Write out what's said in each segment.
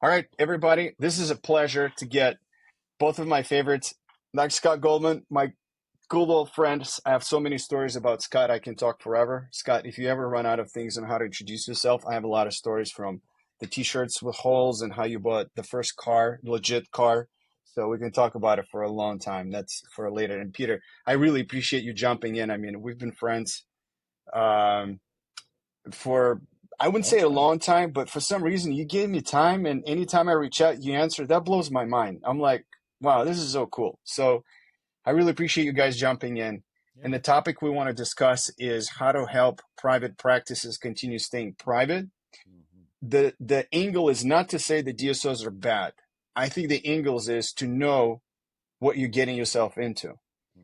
All right, everybody, this is a pleasure to get both of my favorites, Dr. Scott Goldman, my cool little friend. I have so many stories about Scott. I can talk forever. Scott, if you ever run out of things on how to introduce yourself, I have a lot of stories from the t-shirts with holes and how you bought the first car, legit car. So we can talk about it for a long time. That's for later. And Peter, I really appreciate you jumping in. I mean, we've been friends um, for I wouldn't say a long time, but for some reason you gave me time, and anytime I reach out, you answer. That blows my mind. I'm like, wow, this is so cool. So I really appreciate you guys jumping in. Yeah. And the topic we want to discuss is how to help private practices continue staying private. The angle is not to say the DSOs are bad. I think the angles is to know what you're getting yourself into.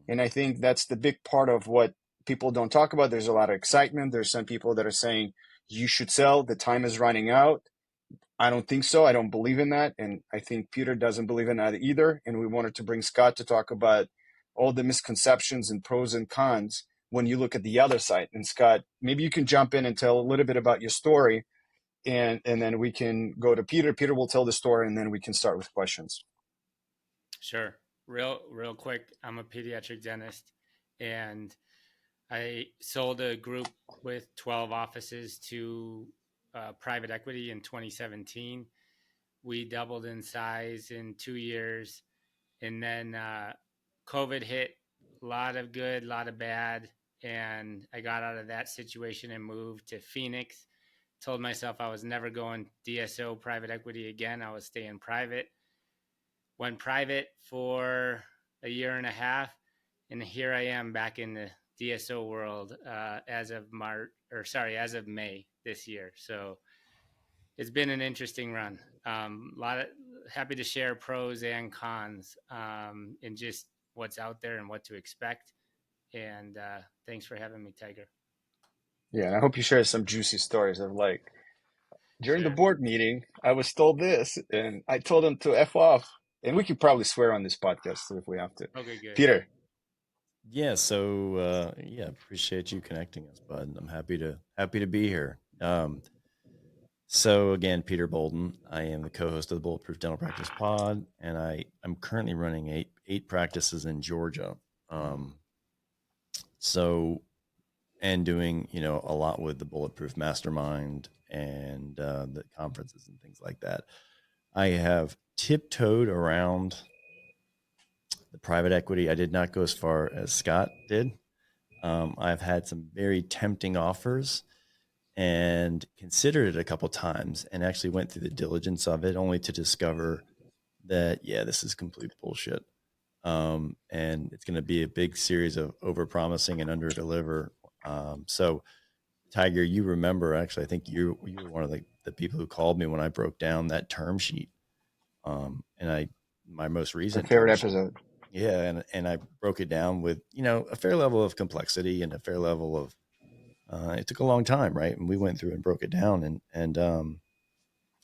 And I think that's the big part of what people don't talk about. There's a lot of excitement. There's some people that are saying you should sell. The time is running out. I don't think so. I don't believe in that. And I think Peter doesn't believe in that either. And we wanted to bring Scott to talk about all the misconceptions and pros and cons when you look at the other side. And Scott, maybe you can jump in and tell a little bit about your story, and then we can go to Peter. Peter will tell the story, and then we can start with questions. Sure. Real quick. I'm a pediatric dentist, and I sold a group with 12 offices to private equity in 2017. We doubled in size in 2 years, and then COVID hit. A lot of good, a lot of bad, and I got out of that situation and moved to Phoenix. Told myself I was never going DSO private equity again. I was staying private. Went private for a year and a half, and here I am back in the DSO world as of May this year. So it's been an interesting run. Happy to share pros and cons and just what's out there and what to expect. And thanks for having me, Tiger. Yeah, and I hope you share some juicy stories of like, during the Sure. board meeting, I was told this, and I told them to F off. And we could probably swear on this podcast too if we have to. Okay, good. Peter. Yeah, so appreciate you connecting us, bud. I'm happy to be here. So again, Peter Boulden. I am the co-host of the Bulletproof Dental Practice Pod, and I'm currently running eight practices in Georgia. And doing a lot with the Bulletproof Mastermind and the conferences and things like that. I have tiptoed around the private equity. I did not go as far as Scott did. I've had some very tempting offers and considered it a couple times and actually went through the diligence of it, only to discover that, this is complete bullshit. And it's going to be a big series of over-promising and under-deliver. So Tiger, you remember, actually, I think you were one of the people who called me when I broke down that term sheet. And my most recent My favorite episode. Yeah. And I broke it down with, a fair level of complexity and a fair level of, it took a long time. Right. And we went through and broke it down and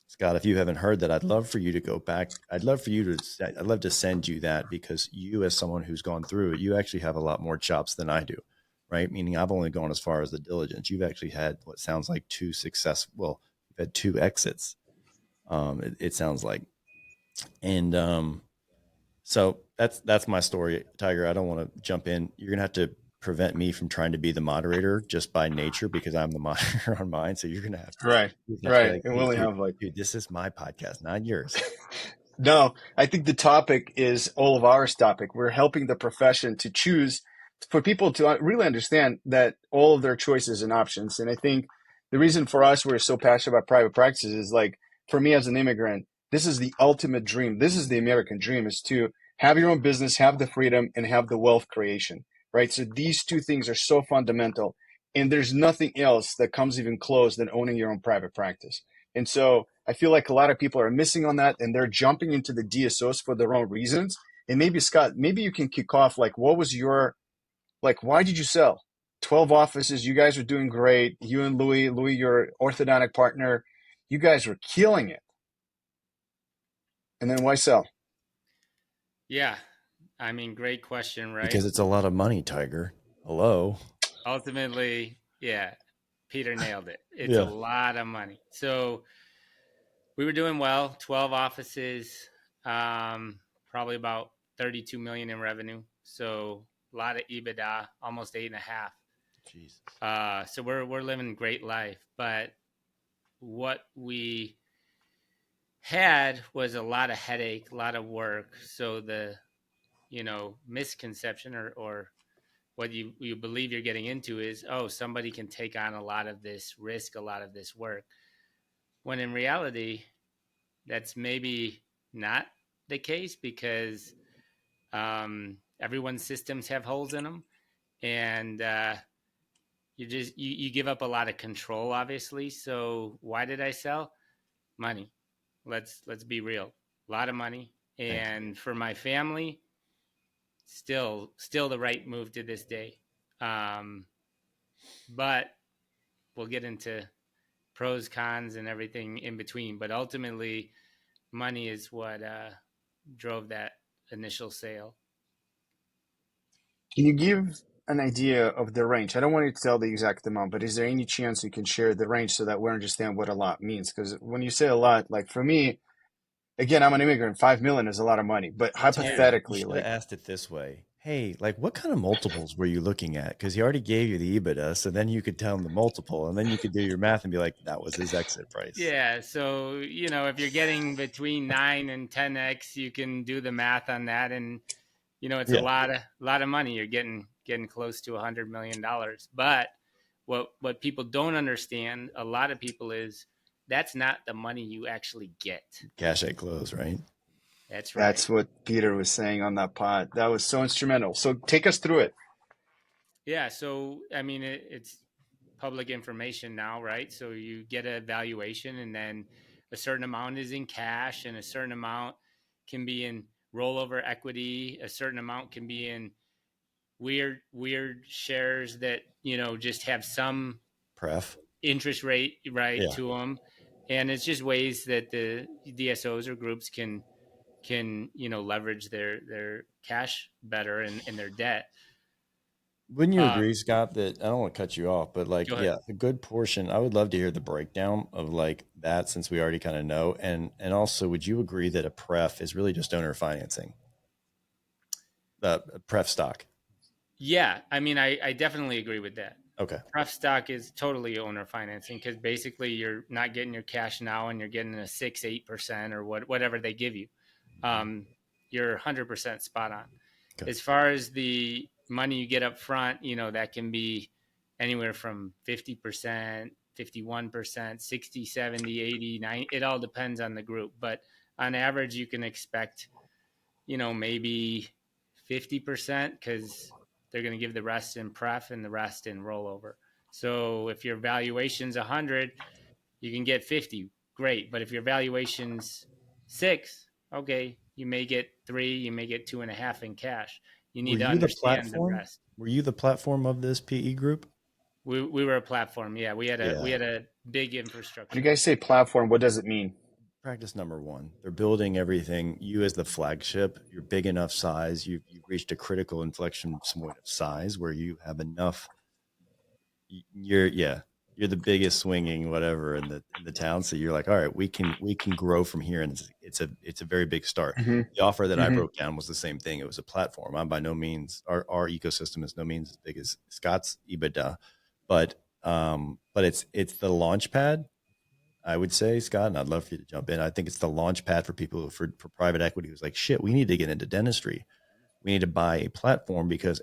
Scott, if you haven't heard that, I'd love for you to go back. I'd love to send you that, because you, as someone who's gone through it, you actually have a lot more chops than I do. Right. Meaning I've only gone as far as the diligence. You've actually had what sounds like you've had 2 exits. It sounds like, and, so that's my story, Tiger. I don't want to jump in. You're going to have to prevent me from trying to be the moderator just by nature, because I'm the moderator on mine. So you're going to have to. Right. And we only have dude, this is my podcast, not yours. No, I think the topic is all of our topic. We're helping the profession to choose, for people to really understand that all of their choices and options. And I think the reason for us, we're so passionate about private practices is, like, for me as an immigrant, this is the ultimate dream. This is the American dream, is to have your own business, have the freedom, and have the wealth creation, right? So these two things are so fundamental. And there's nothing else that comes even close than owning your own private practice. And so I feel like a lot of people are missing on that, and they're jumping into the DSOs for their own reasons. And maybe, Scott, maybe you can kick off, like, what was your, like, why did you sell? 12 offices, you guys were doing great. You and Louis, your orthodontic partner, you guys were killing it. And then why sell? Yeah. I mean, great question, right? Because it's a lot of money, Tiger. Hello. Ultimately, yeah, Peter nailed it. It's a lot of money. So We were doing well, 12 offices, probably about 32 million in revenue. So a lot of EBITDA, almost 8.5. Jesus. So we're living a great life. But what we had was a lot of headache, a lot of work. So the, misconception or what you believe you're getting into is, oh, somebody can take on a lot of this risk, a lot of this work. When in reality, that's maybe not the case because everyone's systems have holes in them, and you give up a lot of control, obviously. So why did I sell? Money. Let's be real. A lot of money, Thank you. and for my family, still the right move to this day. Um, but we'll get into pros, cons, and everything in between. But ultimately, money is what drove that initial sale. Can you give an idea of the range? I don't want you to tell the exact amount, but is there any chance you can share the range so that we understand what a lot means? Because when you say a lot, like for me, again, I'm an immigrant. 5 million is a lot of money, but Dude, Yeah. you hypothetically, should have like, asked it this way. Hey, like what kind of multiples were you looking at? Because he already gave you the EBITDA, so then you could tell him the multiple, and then you could do your math and be like, that was his exit price. Yeah, so if you're getting between 9 and 10x, you can do the math on that, and it's a Yeah. lot of money. You're getting close to $100 million. But what people don't understand, a lot of people, is that's not the money you actually get. Cash at close, right? That's right. that's what Peter was saying on that pod. That was so instrumental. So take us through it. Yeah, so I mean it's public information now, right? So you get a valuation, and then a certain amount is in cash, and a certain amount can be in rollover equity. A certain amount can be in weird shares that just have some Pref. interest rate right Yeah. to them, and it's just ways that the DSOs or groups can leverage their cash better and their debt. Wouldn't you Um, agree, Scott, that I don't want to cut you off, but like, Go ahead. yeah, a good portion, I would love to hear the breakdown of like that since we already kind of know. And also, would you agree that a pref is really just owner financing, the pref stock? Yeah, I mean, I definitely agree with that. Okay. Pref stock is totally owner financing because basically you're not getting your cash now and you're getting a 6-8% or whatever they give you. Um, you're 100% spot on. Okay. As far as the money you get up front, that can be anywhere from 50%, 51%, 60, 70, 80, 90. It all depends on the group. But on average, you can expect, maybe 50% because they're going to give the rest in pref and the rest in rollover. So if your valuation's 100, you can get 50. Great. But if your valuation's 6, okay, you may get 3, you may get 2.5 in cash. You Were need to you the understand the platform? rest. Were you the platform of this PE group? We were a platform. Yeah, we Yeah. had a big When you infrastructure. guys say platform, what does it mean? Practice number one. They're building everything. You as the flagship, you're big enough size. You've reached a critical inflection point of size where you have enough. You're yeah, you're the biggest swinging whatever in the town. So you're like, all right, we can grow from here, and it's a very big start. Hmm. The offer that I Hmm. broke down was the same thing. It was a platform. I'm by no means our ecosystem is no means as big as Scott's EBITDA, but it's the launch pad. I would say, Scott, and I'd love for you to jump in. I think it's the launch pad for people for private equity who's like, shit, we need to get into dentistry. We need to buy a platform because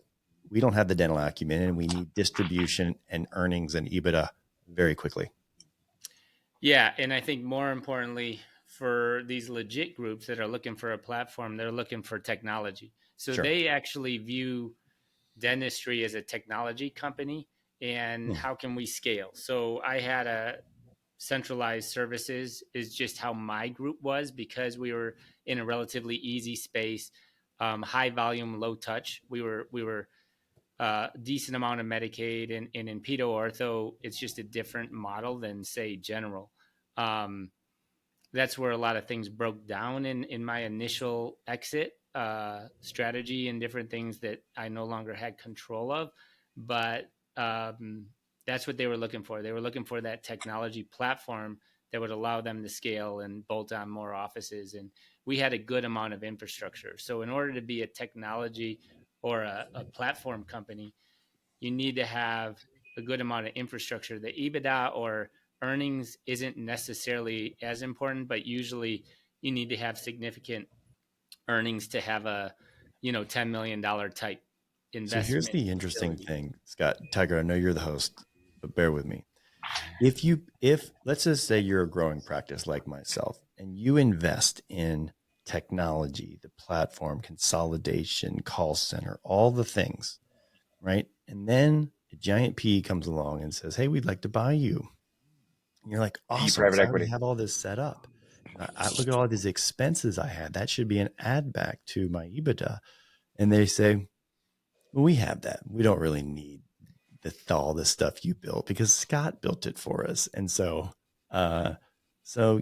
we don't have the dental acumen and we need distribution and earnings and EBITDA very quickly. Yeah, and I think more importantly, for these legit groups that are looking for a platform, they're looking for technology. So Sure. they actually view dentistry as a technology company, and Hmm. how can we scale? So I had a centralized services is just how my group was because we were in a relatively easy space, high volume, low touch. We were decent amount of Medicaid, and in pedo ortho, it's just a different model than say general. Um, that's where a lot of things broke down in my initial exit strategy and different things that I no longer had control of. But that's what they were looking for. They were looking for that technology platform that would allow them to scale and bolt on more offices. And we had a good amount of infrastructure. So in order to be a technology or a platform company, you need to have a good amount of infrastructure. The EBITDA or earnings isn't necessarily as important, but usually you need to have significant earnings to have a, $10 million type So here's investment the interesting facility. thing, Scott. Tiger, I know you're the host, but bear with me. If let's just say you're a growing practice like myself and you invest in technology, the platform, consolidation, call center, all the things, right? And then a giant PE comes along and says, "Hey, we'd like to buy you." And you're like, "Awesome, Private because I already equity. have all this set up. I look at all these expenses I had. That should be an add back to my EBITDA." And they say, "Well, we have that. We don't really need all the stuff you built because Scott built it for us." And so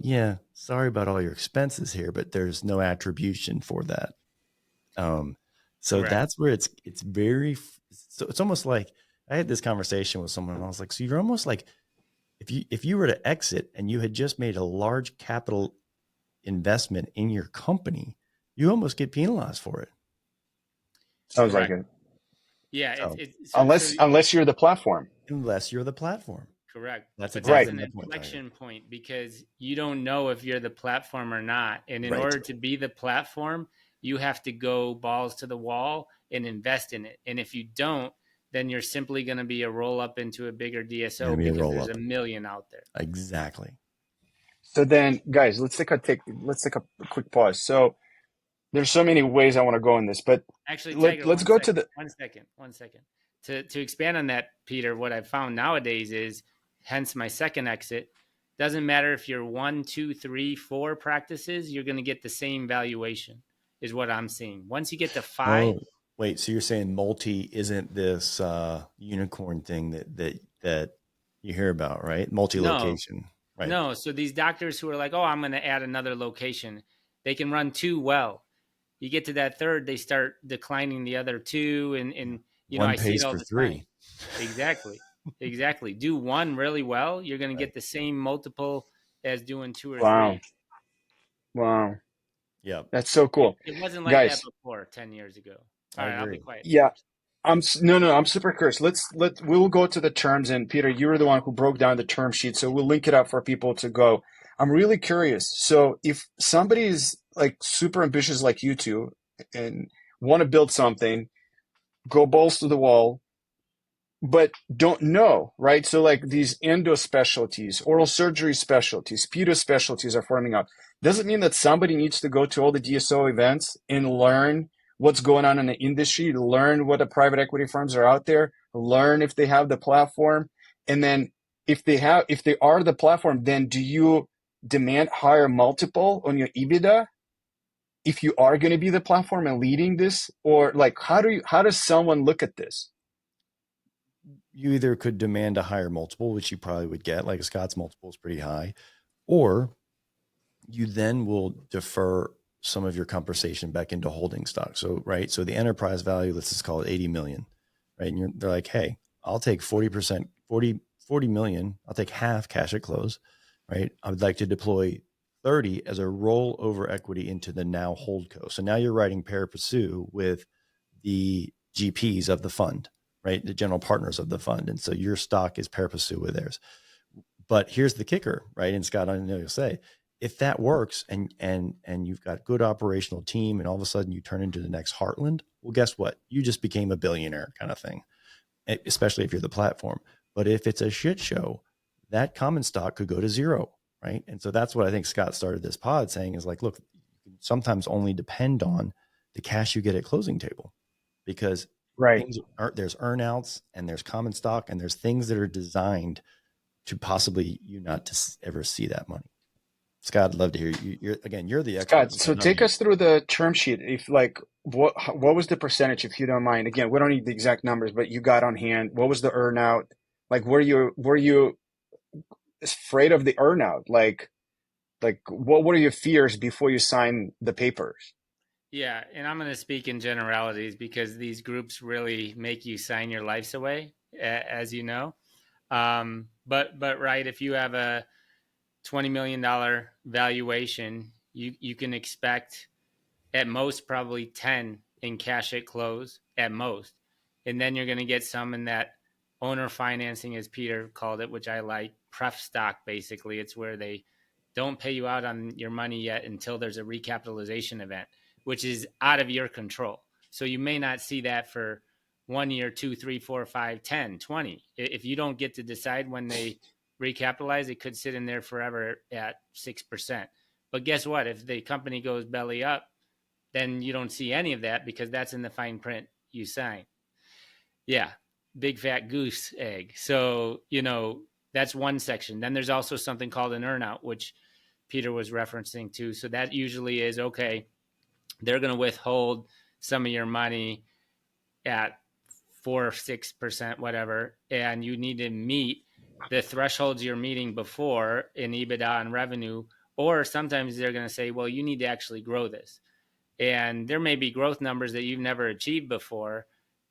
yeah, sorry about all your expenses here, but there's no attribution for that. So Correct. that's where it's very, so it's almost like I had this conversation with someone and I was like, so you're almost like, if you were to exit and you had just made a large capital investment in your company, you almost get penalized for it. Sounds like Correct. it. Yeah. So Unless you're the platform. unless you're the platform. Correct. That's But exactly that's an my point, Tiger. inflection point because you don't know if you're the platform or not. And in Right. order to be the platform, you have to go balls to the wall and invest in it. And if you don't, then you're simply going to be a roll up into a bigger DSO Maybe a because roll there's up. a million out there. Exactly. So then, guys, let's take a quick pause. So there's so many ways I want to go in this, but Actually, Tiger, let's go to the. one second. To expand on that, Peter, what I've found nowadays is, hence my second exit, doesn't matter if you're 1, 2, 3, 4 practices, you're going to get the same valuation, is what I'm seeing. Once you get to 5, Oh, wait. So you're saying multi isn't this unicorn thing that you hear about, right? no, Multi-location, right? no. So these doctors who are like, oh, I'm going to add another location, they can run 2 well. You get to that third, they start declining the other 2, and One I see it pays all for the time. 3. Exactly. Exactly. Do 1 really well, you're going to Right. get the same multiple as doing 2 or Wow, 3. wow, Yep. that's so cool, It wasn't like that guys. before 10 years ago. All I right, I'll be agree. quiet. Yeah, no, I'm super curious. We'll go to the terms, and Peter, you were the one who broke down the term sheet, so we'll link it up for people to go. I'm really curious. So if somebody is like super ambitious like you two and want to build something, go balls to the wall, but don't know, right? So like these endo specialties, oral surgery specialties, pedo specialties are forming up. Doesn't mean that somebody needs to go to all the DSO events and learn what's going on in the industry, learn what the private equity firms are out there, learn if they have the platform. And then if they are the platform, then do you demand higher multiple on your EBITDA if you are going to be the platform and leading this? Or like how does someone look at this? You either could demand a higher multiple, which you probably would get, like Scott's multiple is pretty high, or you then will defer some of your compensation back into holding stock. So, right. So the enterprise value, let's just call it 80 million, right? And they're like, hey, I'll take 40%, 40 million. I'll take half cash at close, right? I would like to deploy 30 as a rollover equity into the now holdco. So now you're writing pari passu with the GPs of the fund, right? The general partners of the fund. And so your stock is pari passu with theirs. But here's the kicker, right? And Scott, I know you'll say, if that works and you've got good operational team and all of a sudden you turn into the next Heartland, well, guess what? You just became a billionaire kind of thing, especially if you're the platform. But if it's a shit show, that common stock could go to zero, right? And so that's what I think Scott started this pod saying is like, look, you can sometimes only depend on the cash you get at closing table because Right. there's earnouts and there's common stock and there's things that are designed to possibly you not to ever see that money. Scott, I'd love to hear you. You're the expert. Scott, so take us through the term sheet. If like what was the percentage, if you don't mind? Again, we don't need the exact numbers, but you got on hand. What was the earnout? Like, were you afraid of the earnout? Like what were your fears before you signed the papers? Yeah, and I'm going to speak in generalities because these groups really make you sign your lives away, as you know. But right, if you have $20 million valuation, you can expect at most probably 10 in cash at close at most. And then you're going to get some in that owner financing, as Peter called it, which I like, pref stock. Basically, it's where they don't pay you out on your money yet until there's a recapitalization event, which is out of your control. So you may not see that for 1 year, 2, 3, 4, 5, 10, 20. If you don't get to decide when they recapitalize, it could sit in there forever at 6%. But guess what? If the company goes belly up, then you don't see any of that because that's in the fine print you sign. Yeah, big fat goose egg. So, that's one section. Then there's also something called an earnout, which Peter was referencing to. So that usually is, okay, they're going to withhold some of your money at 4 or 6%, whatever, and you need to meet the thresholds you're meeting before in EBITDA and revenue. Or sometimes they're going to say, well, you need to actually grow this. And there may be growth numbers that you've never achieved before,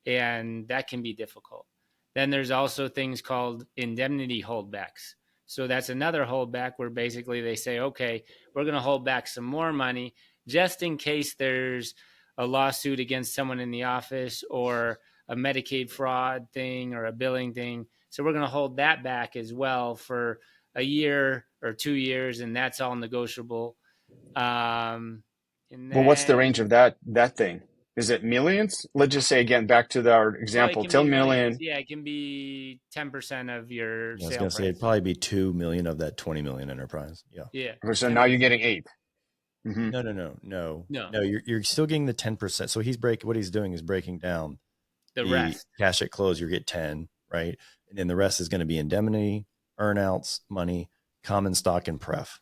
and that can be difficult. Then there's also things called indemnity holdbacks. So that's another holdback where basically they say, okay, we're going to hold back some more money just in case there's a lawsuit against someone in the office or a Medicaid fraud thing or a billing thing. So we're going to hold that back as well for a year or 2 years, and that's all negotiable. And Well, what's the then, range of that thing? Is it millions? Let's just say again, back to our well, it example, can be 10 millions. million. Yeah, it can be 10% of your I was sale going to say it'd price. probably be 2 million of that 20 million enterprise. Yeah. Yeah. So now you're 10%. getting 8. Mm-hmm. No. You're still getting the 10%. So what he's doing is breaking down The the rest. cash at close. You get 10, right? And then the rest is going to be indemnity, earnouts, money, common stock, and pref.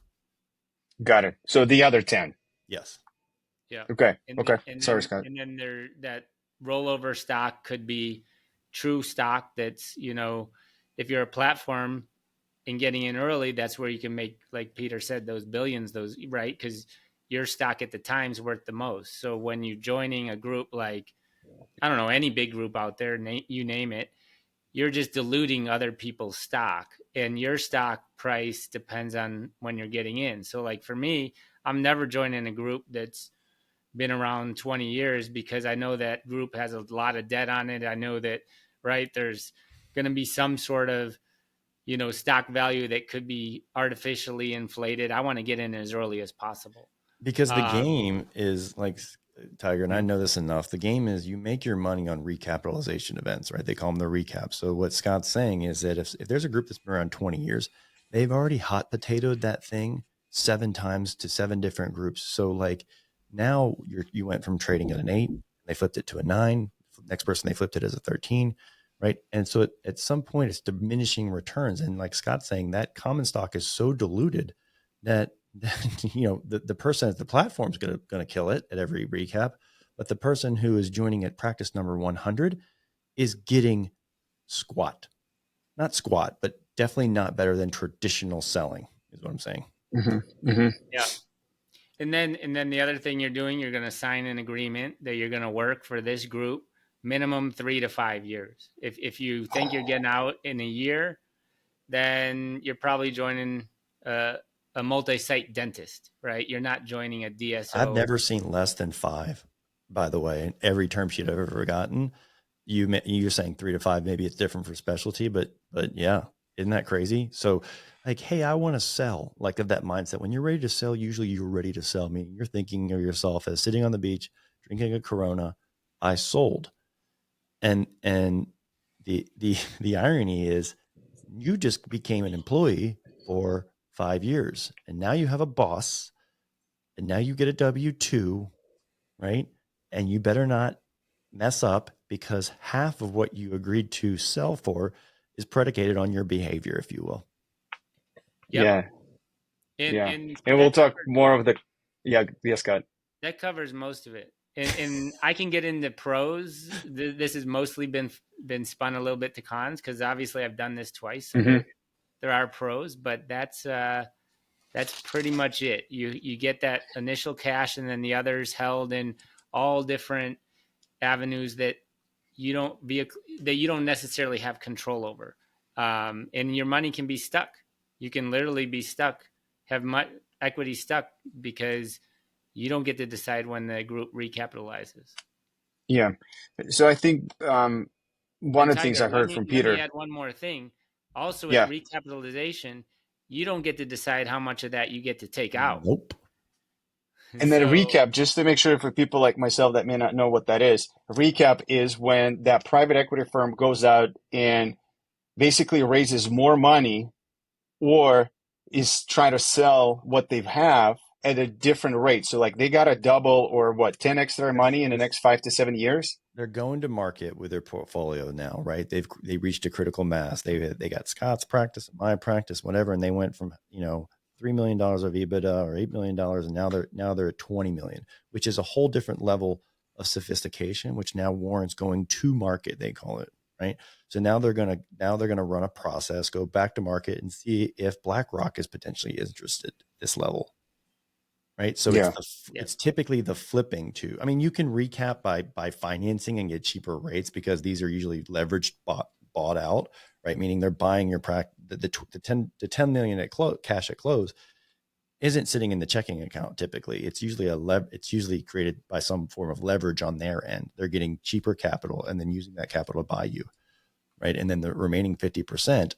Got it. So the other 10. Yes. Yeah. Okay. And Okay. and Sorry, then Scott. and then that rollover stock could be true stock that's, if you're a platform and getting in early, that's where you can make, like Peter said, those billions, right? Because your stock at the time's worth the most. So when you're joining a group like, I don't know, any big group out there, you name it, you're just diluting other people's stock, and your stock price depends on when you're getting in. So like for me, I'm never joining a group that's been around 20 years because I know that group has a lot of debt on it. I know that, right, there's going to be some sort of, stock value that could be artificially inflated. I want to get in as early as possible. Because the game is like, Tiger, and I know this enough. The game is you make your money on recapitalization events, right? They call them the recap. So what Scott's saying is that if there's a group that's been around 20 years, they've already hot potatoed that thing 7 times to 7 different groups. So like now you went from trading at an 8, they flipped it to a 9. Next person, they flipped it as a 13, right? And so at some point it's diminishing returns. And like Scott's saying, that common stock is so diluted that the person at the platform is going to kill it at every recap, but the person who is joining at practice number 100 is getting not squat, but definitely not better than traditional selling is what I'm saying. Mm-hmm. Mm-hmm. Yeah. And then the other thing you're doing, you're going to sign an agreement that you're going to work for this group minimum 3 to 5 years. If you think you're getting out in a year, then you're probably joining a multi-site dentist, right? You're not joining a DSO. I've never seen less than 5, by the way. Every term sheet I've ever gotten, you're saying 3 to 5. Maybe it's different for specialty, but yeah, isn't that crazy? So like, hey, I want to sell. Like of that mindset. When you're ready to sell, usually you're ready to sell. Meaning you're thinking of yourself as sitting on the beach, drinking a Corona. I sold. And the irony is you just became an employee for 5 years, and now you have a boss, and now you get a W-2, right? And you better not mess up because half of what you agreed to sell for is predicated on your behavior, if you will. Yep. Yeah. And We'll talk more of the, Scott. That covers most of it. And I can get into pros. This has mostly been spun a little bit to cons because obviously I've done this twice. So Mm-hmm. there are pros, but that's pretty much it. You get that initial cash, and then the others held in all different avenues that you don't necessarily have control over, and your money can be stuck. You can literally be stuck have equity stuck because you don't get to decide when the group recapitalizes. Yeah. So I think one And of the things Tiger, I let heard me from let me Peter, add one more thing. Also, at yeah, recapitalization, you don't get to decide how much of that you get to take out. Nope. and then a So recap, just to make sure for people like myself that may not know what that is. A recap is when that private equity firm goes out and basically raises more money or is trying to sell what they have at a different rate. So like they got to double or what, 10x their money in the next 5 to 7 years. They're going to market with their portfolio now, right? They reached a critical mass. They got Scott's practice, my practice, whatever, and they went from $3 million of EBITDA or $8 million, and now they're at 20 million, which is a whole different level of sophistication, which now warrants going to market. They call it, right? So now they're gonna run a process, go back to market, and see if BlackRock is potentially interested at this level. Right. So Yeah. it's typically the flipping to, I mean, you can recap by financing and get cheaper rates because these are usually leveraged bought out, right? Meaning they're buying your the 10 million at cash at close isn't sitting in the checking account. Typically it's usually it's usually created by some form of leverage on their end. They're getting cheaper capital and then using that capital to buy you. Right. And then the remaining 50%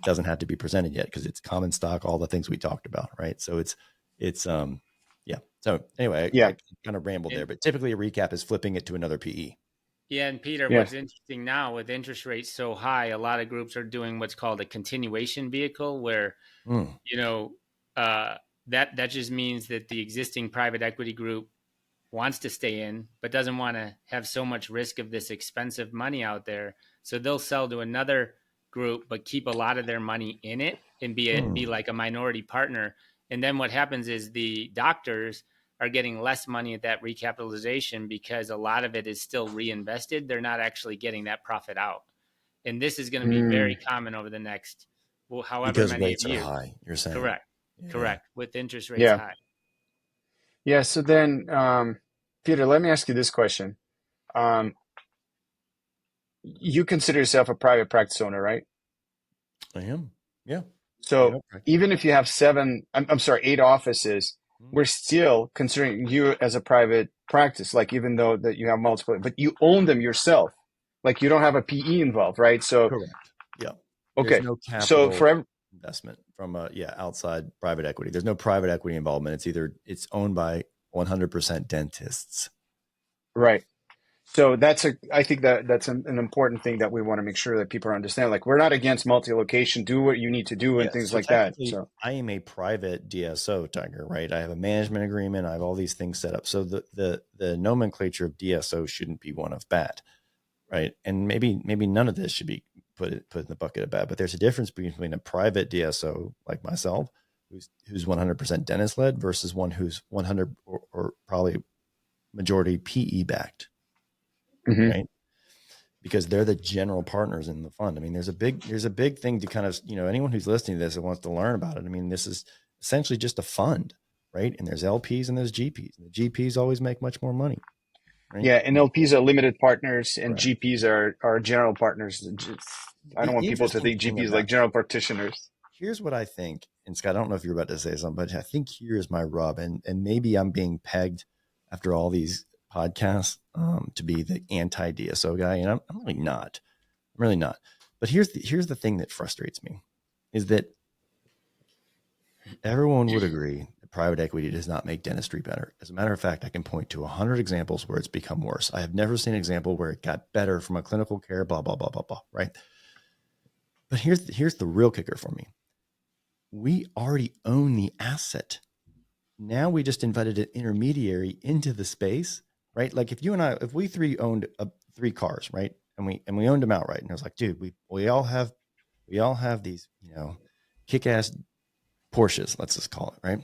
doesn't have to be presented yet because it's common stock, all the things we talked about. Right. So it's yeah. So anyway, Yeah. I kind of rambled there, but typically a recap is flipping it to another PE. yeah, and Peter, Yeah. what's interesting now with interest rates so high, a lot of groups are doing what's called a continuation vehicle, where that just means that the existing private equity group wants to stay in, but doesn't want to have so much risk of this expensive money out there. So they'll sell to another group, but keep a lot of their money in it and be like a minority partner. And then what happens is the doctors are getting less money at that recapitalization because a lot of it is still reinvested. They're not actually getting that profit out. And this is going to be very common over the next, however Because many rates are years. high, you're saying. Correct. Yeah. Correct. With interest rates Yeah. high. Yeah. So then, Peter, let me ask you this question. You consider yourself a private practice owner, right? I am. Yeah. So even if you have eight offices, we're still considering you as a private practice, like even though that you have multiple, but you own them yourself. Like you don't have a PE involved, right? So, correct. Yeah. okay. There's no So capital investment from outside private equity. There's no private equity involvement. It's owned by 100% dentists. right. So I think that's an important thing that we want to make sure that people understand. Like we're not against multi-location, do what you need to do and things like that. So I am a private DSO, Tiger, right? I have a management agreement. I have all these things set up. So the nomenclature of DSO shouldn't be one of bad, right? And maybe none of this should be put in the bucket of bad, but there's a difference between a private DSO like myself, who's 100% dentist led versus one who's 100 or probably majority PE-backed. Right? Because they're the general partners in the fund. I mean, there's a big thing to kind of, anyone who's listening to this and wants to learn about it. I mean, this is essentially just a fund, right? And there's LPs and there's GPs. And the GPs always make much more money. Right? Yeah, and LPs are limited partners and GPs are general partners. I don't want people to think GPs like general practitioners. Here's what I think, and Scott, I don't know if you're about to say something, but I think here's my rub, and maybe I'm being pegged after all these podcasts to be the anti-DSO guy, and I'm really not. I'm really not. But here's the thing that frustrates me is that everyone would agree that private equity does not make dentistry better. As a matter of fact, I can point to 100 examples where it's become worse. I have never seen an example where it got better from a clinical care, blah, blah, blah, blah, blah, right? But here's the real kicker for me. We already own the asset. Now we just invited an intermediary into the space, right? Like if we three owned 3 cars, right? And we owned them outright. And I was like, dude, we all have these, kick-ass Porsches, let's just call it, right?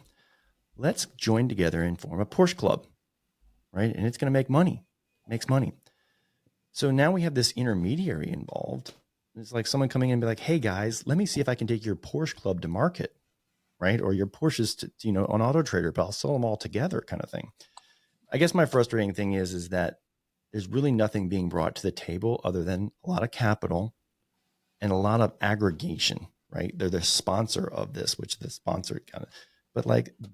Let's join together and form a Porsche club, right? And it's going to make money. It makes money. So now we have this intermediary involved. It's like someone coming in and be like, hey guys, let me see if I can take your Porsche club to market, right? Or your Porsches to, on Auto Trader, but I'll sell them all together kind of thing. I guess my frustrating thing is that there's really nothing being brought to the table other than a lot of capital and a lot of aggregation, right? They're the sponsor of this, which the sponsor kind of,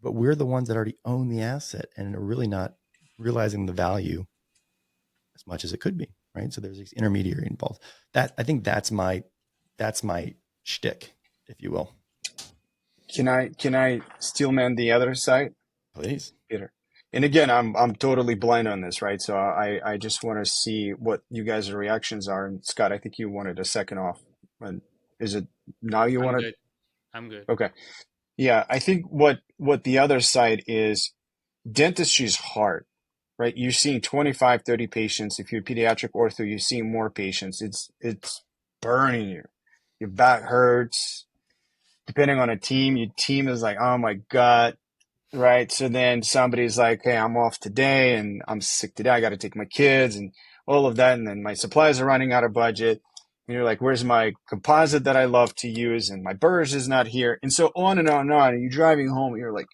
but we're the ones that already own the asset and are really not realizing the value as much as it could be, right? So there's this intermediary involved. That I think that's my shtick, if you will. Can I steel man the other side, Please. Peter? And again, I'm totally blind on this, right? So I just want to see what you guys' reactions are. And Scott, I think you wanted a second off. And is it now you I'm want good. I'm good. to? Okay. Yeah, I think what the other side is, dentistry is hard, right? You're seeing 25, 30 patients. If you're a pediatric ortho, you're seeing more patients. It's burning you. Your back hurts. Depending on a team, your team is like, oh my God, right? So then somebody's like, hey, I'm off today and I'm sick today. I got to take my kids and all of that. And then my supplies are running out of budget. And you're like, where's my composite that I love to use? And my burrs is not here. And so on and on and on. And you're driving home and you're like,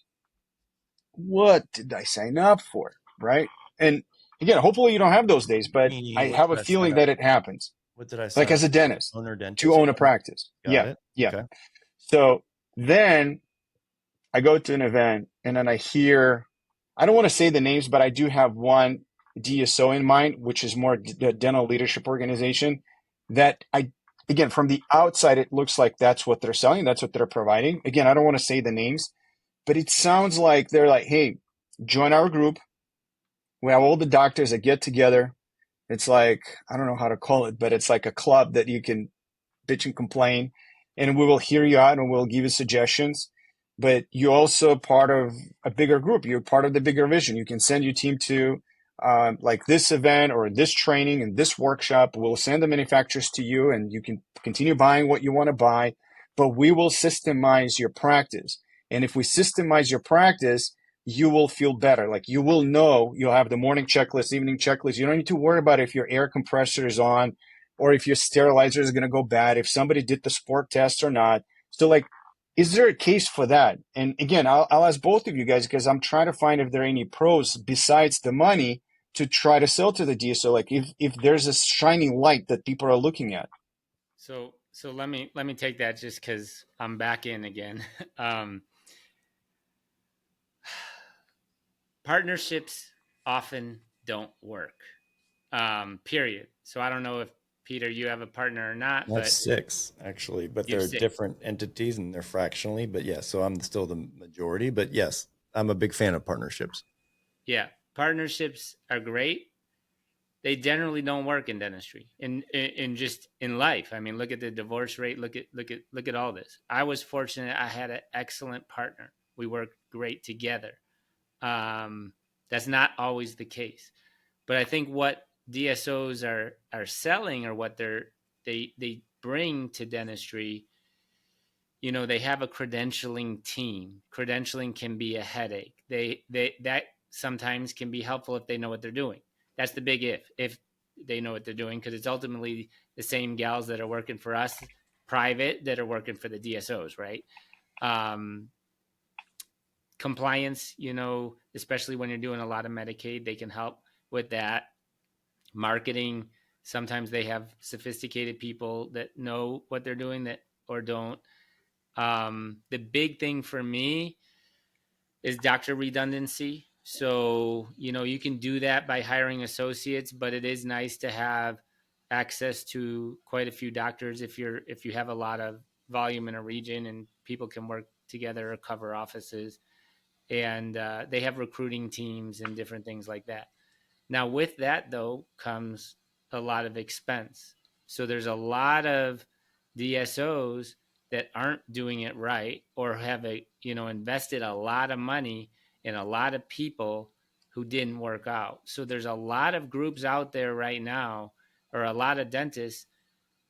what did I sign up for? Right. And again, hopefully you don't have those days, but I What have a did I sign feeling up? that it happens. What did I Like sign as up? a dentist, Owner to dentist. own a practice. Got Yeah. it. Yeah. Okay. So then I go to an event and then I hear, I don't want to say the names, but I do have one DSO in mind, which is more the dental leadership organization that again, from the outside, it looks like that's what they're selling. That's what they're providing. Again, I don't want to say the names, but it sounds like they're like, hey, join our group. We have all the doctors that get together. It's like, I don't know how to call it, but it's like a club that you can bitch and complain, and we will hear you out and we'll give you suggestions. But you're also part of a bigger group. You're part of the bigger vision. You can send your team to like this event or this training and this workshop. We'll send the manufacturers to you and you can continue buying what you want to buy, but we will systemize your practice. And if we systemize your practice, you will feel better. Like you will know you'll have the morning checklist, evening checklist. You don't need to worry about if your air compressor is on or if your sterilizer is going to go bad, if somebody did the sport test or not. So like, is there a case for that? And again, I'll ask both of you guys because I'm trying to find if there are any pros besides the money to try to sell to the DSO. Like if there's a shining light that people are looking at. So let me take that just because I'm back in again. Partnerships often don't work. Period. So I don't know if Peter, you have a partner or not, I have but 6 actually, but you have they're 6. different entities and they're fractionally. But yes, so I'm still the majority. But yes, I'm a big fan of partnerships. Yeah, partnerships are great. They generally don't work in dentistry, in just in life. I mean, look at the divorce rate. Look at all this. I was fortunate. I had an excellent partner. We worked great together. That's not always the case, but I think what DSOs are selling or what they bring to dentistry, they have a credentialing team. Credentialing can be a headache. They that sometimes can be helpful if they know what they're doing. That's the big if they know what they're doing, because it's ultimately the same gals that are working for us private that are working for the DSOs, right? Um, Compliance, especially when you're doing a lot of Medicaid, they can help with that. Marketing, sometimes they have sophisticated people that know what they're doing that or don't. The big thing for me is doctor redundancy. So, you can do that by hiring associates, but it is nice to have access to quite a few doctors if you have a lot of volume in a region and people can work together or cover offices. And they have recruiting teams and different things like that. Now, with that, though, comes a lot of expense. So there's a lot of DSOs that aren't doing it right or have invested a lot of money in a lot of people who didn't work out. So there's a lot of groups out there right now, or a lot of dentists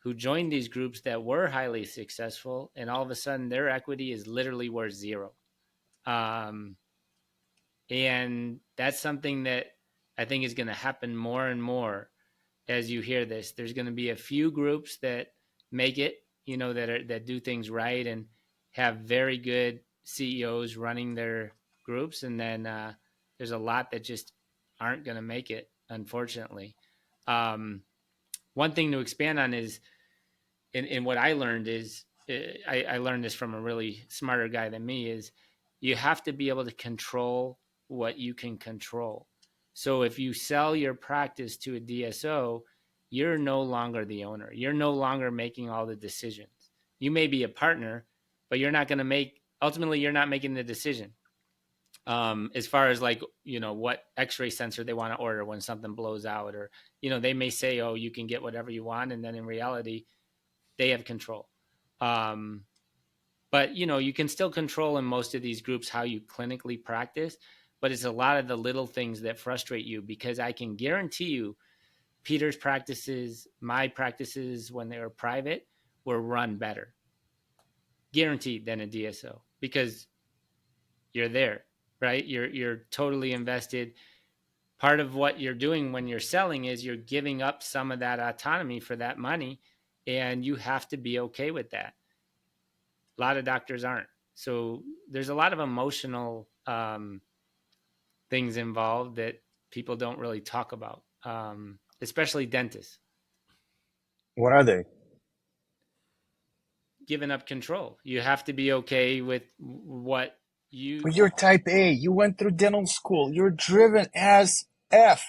who joined these groups that were highly successful, and all of a sudden their equity is literally worth zero. And that's something that I think is going to happen more and more as you hear this. There's going to be a few groups that make it, that do things right and have very good CEOs running their groups. And then there's a lot that just aren't going to make it, unfortunately. One thing to expand on is, and what I learned is I learned this from a really smarter guy than me, is you have to be able to control what you can control. So if you sell your practice to a DSO, you're no longer the owner. You're no longer making all the decisions. You may be a partner, but you're not going to make, ultimately, you're not making the decision. As far as like, what x-ray sensor they want to order when something blows out, or, they may say, oh, you can get whatever you want. And then in reality, they have control. But you can still control in most of these groups how you clinically practice, but it's a lot of the little things that frustrate you, because I can guarantee you Peter's practices, my practices when they were private, were run better, guaranteed, than a DSO, because you're there, right? You're totally invested. Part of what you're doing when you're selling is you're giving up some of that autonomy for that money, and you have to be okay with that. A lot of doctors aren't. So there's a lot of emotional things involved that people don't really talk about, especially dentists. What are they? Giving up control. You have to be okay with what you. But you're type A. You went through dental school. You're driven as F.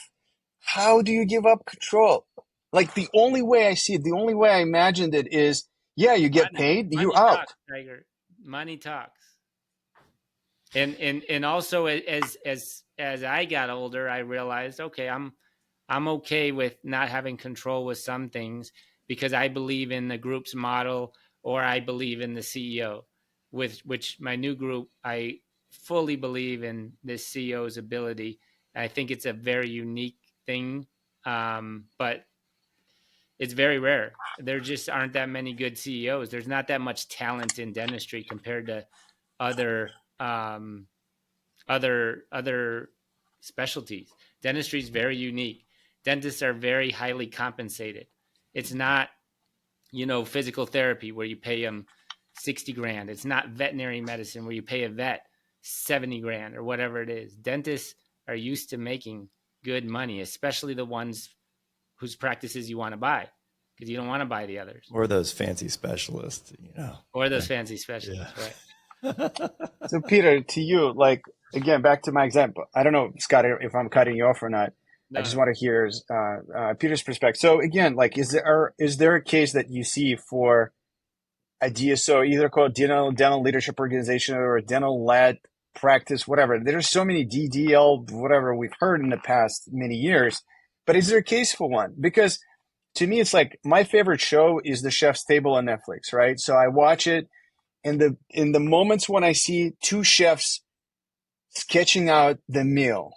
How do you give up control? Like the only way I see it, the only way I imagined it is, yeah, you get paid, Money you're out. talks, Tiger. Money talks. And also as I got older, I realized, okay, I'm okay with not having control with some things, because I believe in the group's model, or I believe in the CEO. With which my new group, I fully believe in this CEO's ability. I think it's a very unique thing, but it's very rare. There just aren't that many good CEOs. There's not that much talent in dentistry compared to other other specialties. Dentistry is very unique. Dentists are very highly compensated. It's not, physical therapy where you pay them 60 grand. It's not veterinary medicine where you pay a vet 70 grand or whatever it is. Dentists are used to making good money, especially the ones whose practices you want to buy, because you don't want to buy the others. Or those fancy specialists, Or those fancy specialists, yeah. right? So Peter, to you, like, again, back to my example. I don't know, Scott, if I'm cutting you off or not. No. I just want to hear Peter's perspective. So again, like, is there a case that you see for a DSO, either called dental leadership organization or a dental led practice, whatever? There's so many DDL, whatever we've heard in the past many years, but is there a case for one? Because to me, it's like my favorite show is The Chef's Table on Netflix, right? So I watch it, and in the moments when I see two chefs sketching out the meal,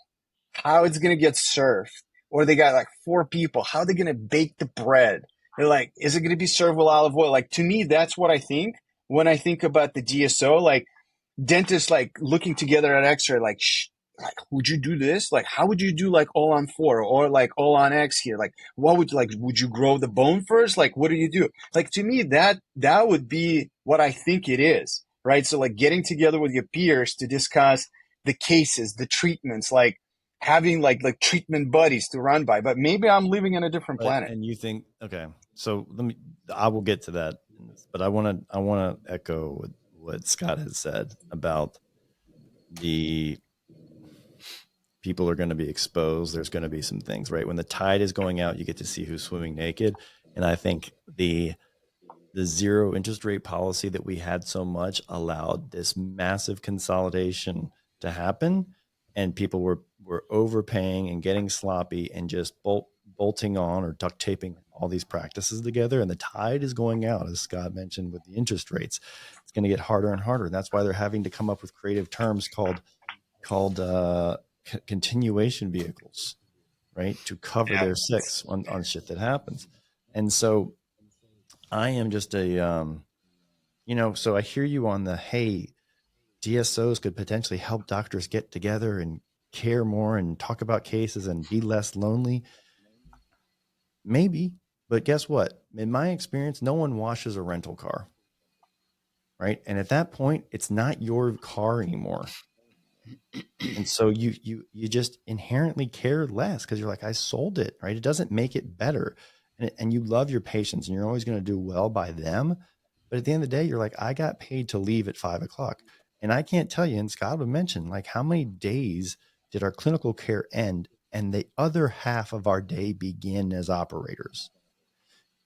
how it's going to get served, or they got like four people, how they're going to bake the bread. They're like, is it going to be served with olive oil? Like, to me, that's what I think when I think about the DSO, like dentists, like looking together at X-ray, like, like, would you do this? Like, how would you do like all on 4 or like all on X here? Like, what would you like? Would you grow the bone first? Like, what do you do? Like, to me, that would be what I think it is, right? So like getting together with your peers to discuss the cases, the treatments, like having like treatment buddies to run by. But maybe I'm living in a different planet. And you think, okay, so I will get to that, but I want to echo what Scott has said about the people are going to be exposed. There's going to be some things, right? When the tide is going out, you get to see who's swimming naked. And I think the zero interest rate policy that we had so much allowed this massive consolidation to happen. And people were overpaying and getting sloppy and just bolting on or duct taping all these practices together. And the tide is going out, as Scott mentioned, with the interest rates. It's going to get harder and harder. And that's why they're having to come up with creative terms called continuation vehicles, right, to cover their six on shit that happens. And so I am just a so I hear you on the, hey, DSOs could potentially help doctors get together and care more and talk about cases and be less lonely. Maybe, but guess what? In my experience, no one washes a rental car, right? And at that point, it's not your car anymore. And so you just inherently care less because you're like, I sold it, right? It doesn't make it better. And you love your patients and you're always going to do well by them. But at the end of the day, you're like, I got paid to leave at 5 o'clock. And I can't tell you, and Scott would mention, like, how many days did our clinical care end and the other half of our day begin as operators?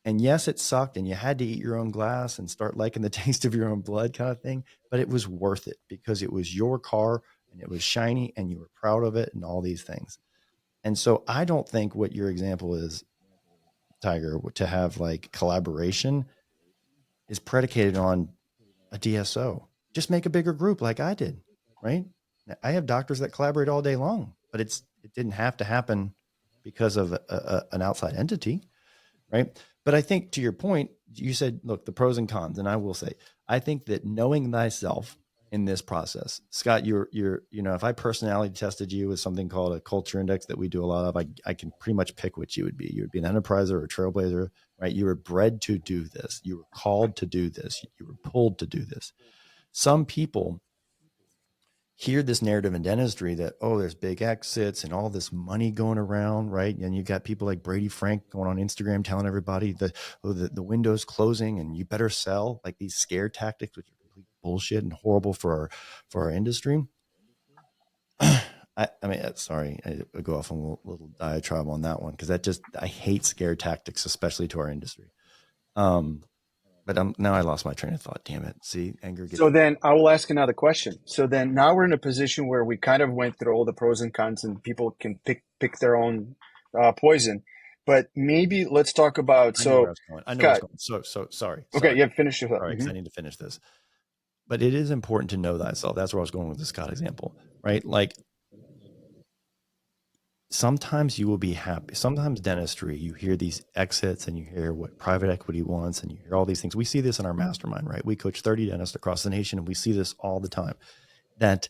And yes, it sucked and you had to eat your own glass and start liking the taste of your own blood kind of thing, but it was worth it because it was your car and it was shiny and you were proud of it and all these things. And so I don't think what your example is, Tiger, to have like collaboration is predicated on a DSO. Just make a bigger group like I did, right? I have doctors that collaborate all day long, but it didn't have to happen because of an outside entity, right? But I think to your point, you said, look, the pros and cons, and I will say, I think that knowing thyself in this process, Scott, if I personality tested you with something called a culture index that we do a lot of, I can pretty much pick what you would be. You would be an enterpriser or a trailblazer, right? You were bred to do this. You were called to do this. You were pulled to do this. Some people hear this narrative in dentistry that, oh, there's big exits and all this money going around, right? And you got people like Brady Frank going on Instagram telling everybody that, oh, the window's closing and you better sell, like these scare tactics, which are complete bullshit and horrible for our industry. I mean, sorry, I go off on a little diatribe on that one because I hate scare tactics, especially to our industry. But now I lost my train of thought. Damn it. See, anger gets. So then I will ask another question. So then now we're in a position where we kind of went through all the pros and cons and people can pick their own poison. But maybe let's talk about, I know where I was going. I know where I was going. So sorry. Okay, yeah, finish your thought. All right, because I need to finish this. But it is important to know thyself. That's where I was going with the Scott example, right? Like sometimes you will be happy. Sometimes dentistry, you hear these exits and you hear what private equity wants and you hear all these things. We see this in our mastermind, right? We coach 30 dentists across the nation and we see this all the time, that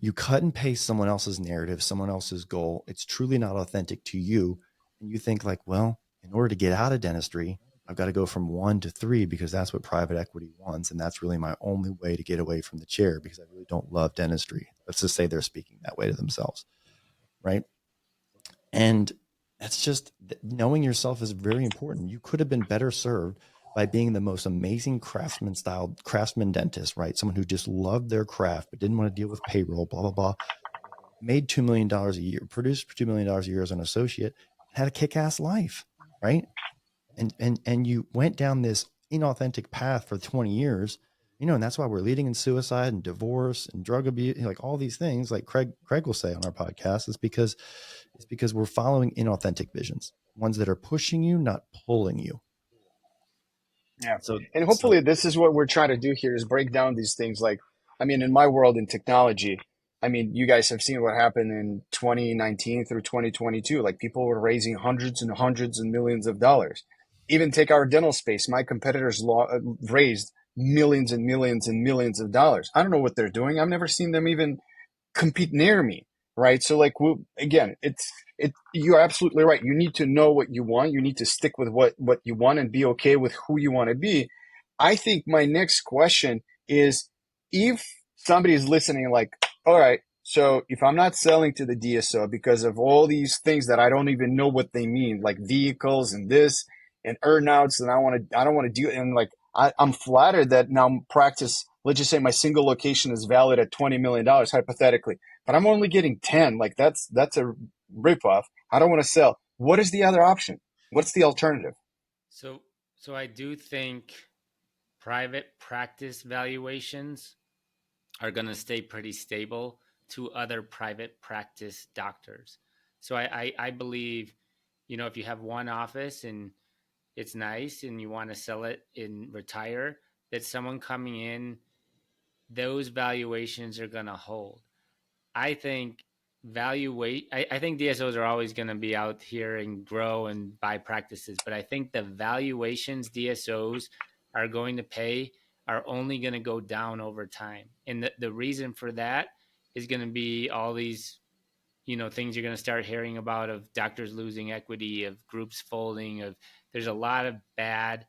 you cut and paste someone else's narrative, someone else's goal. It's truly not authentic to you. And you think like, well, in order to get out of dentistry, I've got to go from 1 to 3 because that's what private equity wants. And that's really my only way to get away from the chair because I really don't love dentistry. Let's just say they're speaking that way to themselves. Right. And that's just knowing yourself is very important. You could have been better served by being the most amazing craftsman dentist, right? Someone who just loved their craft, but didn't want to deal with payroll, blah, blah, blah. Made $2 million a year, produced $2 million a year as an associate, had a kick-ass life, right? And you went down this inauthentic path for 20 years, and that's why we're leading in suicide and divorce and drug abuse, like all these things, like Craig will say on our podcast, is because we're following inauthentic visions, ones that are pushing you, not pulling you. Yeah. And hopefully this is what we're trying to do here is break down these things. Like, I mean, in my world in technology, I mean, you guys have seen what happened in 2019 through 2022. Like people were raising hundreds and hundreds and millions of dollars. Even take our dental space. My competitors raised millions and millions and millions of dollars. I don't know what they're doing. I've never seen them even compete near me. Right. So like, again, you're absolutely right. You need to know what you want. You need to stick with what you want and be okay with who you want to be. I think my next question is if somebody is listening, like, all right, so if I'm not selling to the DSO because of all these things that I don't even know what they mean, like vehicles and this and earnouts, and I don't want to do it. And like, I'm flattered that now practice, let's just say my single location is valid at $20 million, hypothetically, but I'm only getting 10. Like that's a ripoff. I don't want to sell. What is the other option? What's the alternative? So I do think private practice valuations are going to stay pretty stable to other private practice doctors. So I believe, if you have one office and it's nice and you want to sell it and retire, that someone coming in, those valuations are going to hold. I think I think DSOs are always going to be out here and grow and buy practices, but I think the valuations DSOs are going to pay are only going to go down over time. And the reason for that is going to be all these, things you're going to start hearing about of doctors losing equity, of groups folding, there's a lot of bad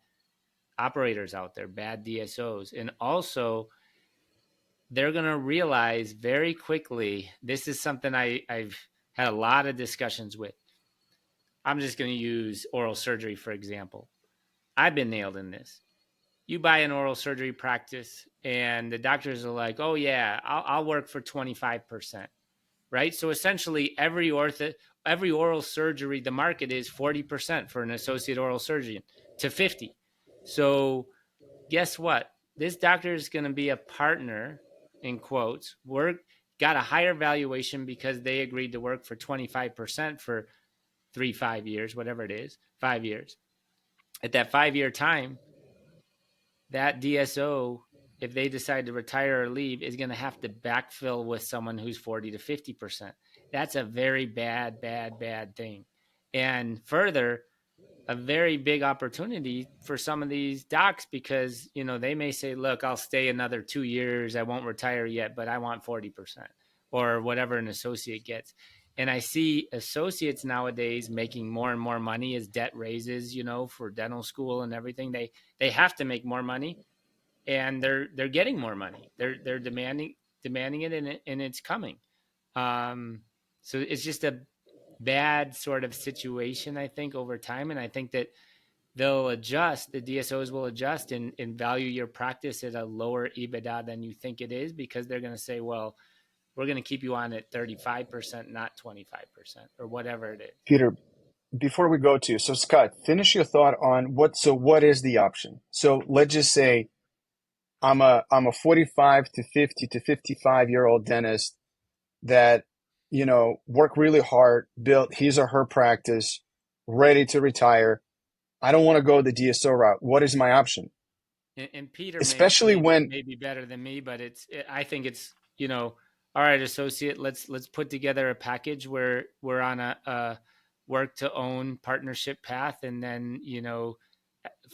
operators out there, bad DSOs. And also they're going to realize very quickly, this is something I've had a lot of discussions with. I'm just going to use oral surgery, for example. I've been nailed in this. you buy an oral surgery practice and the doctors are like, oh yeah, I'll work for 25%, right? So essentially every oral surgery, the market is 40% for an associate oral surgeon to 50. So guess what? This doctor is going to be a partner, in quotes, got a higher valuation because they agreed to work for 25% for 5 years, whatever it is, 5 years. At that 5 year time, that DSO, if they decide to retire or leave, is going to have to backfill with someone who's 40 to 50%. That's a very bad, bad, bad thing. And further, a very big opportunity for some of these docs because, they may say, look, I'll stay another 2 years. I won't retire yet, but I want 40% or whatever an associate gets. And I see associates nowadays making more and more money as debt raises, for dental school and everything. They have to make more money, and they're getting more money. They're demanding it, and it's coming. So it's just a bad sort of situation, I think, over time. And I think that they'll adjust, the DSOs will adjust and value your practice at a lower EBITDA than you think it is, because they're going to say, well, we're going to keep you on at 35%, not 25%, or whatever it is. Peter, before we go to, so Scott, finish your thought on what is the option? So let's just say I'm a 45 to 50 to 55-year-old dentist that, worked really hard, built his or her practice, ready to retire. I don't want to go the DSO route. What is my option? And Peter Especially when may be better than me, but I think it's, all right, associate, let's put together a package where we're on a work to own partnership path, and then,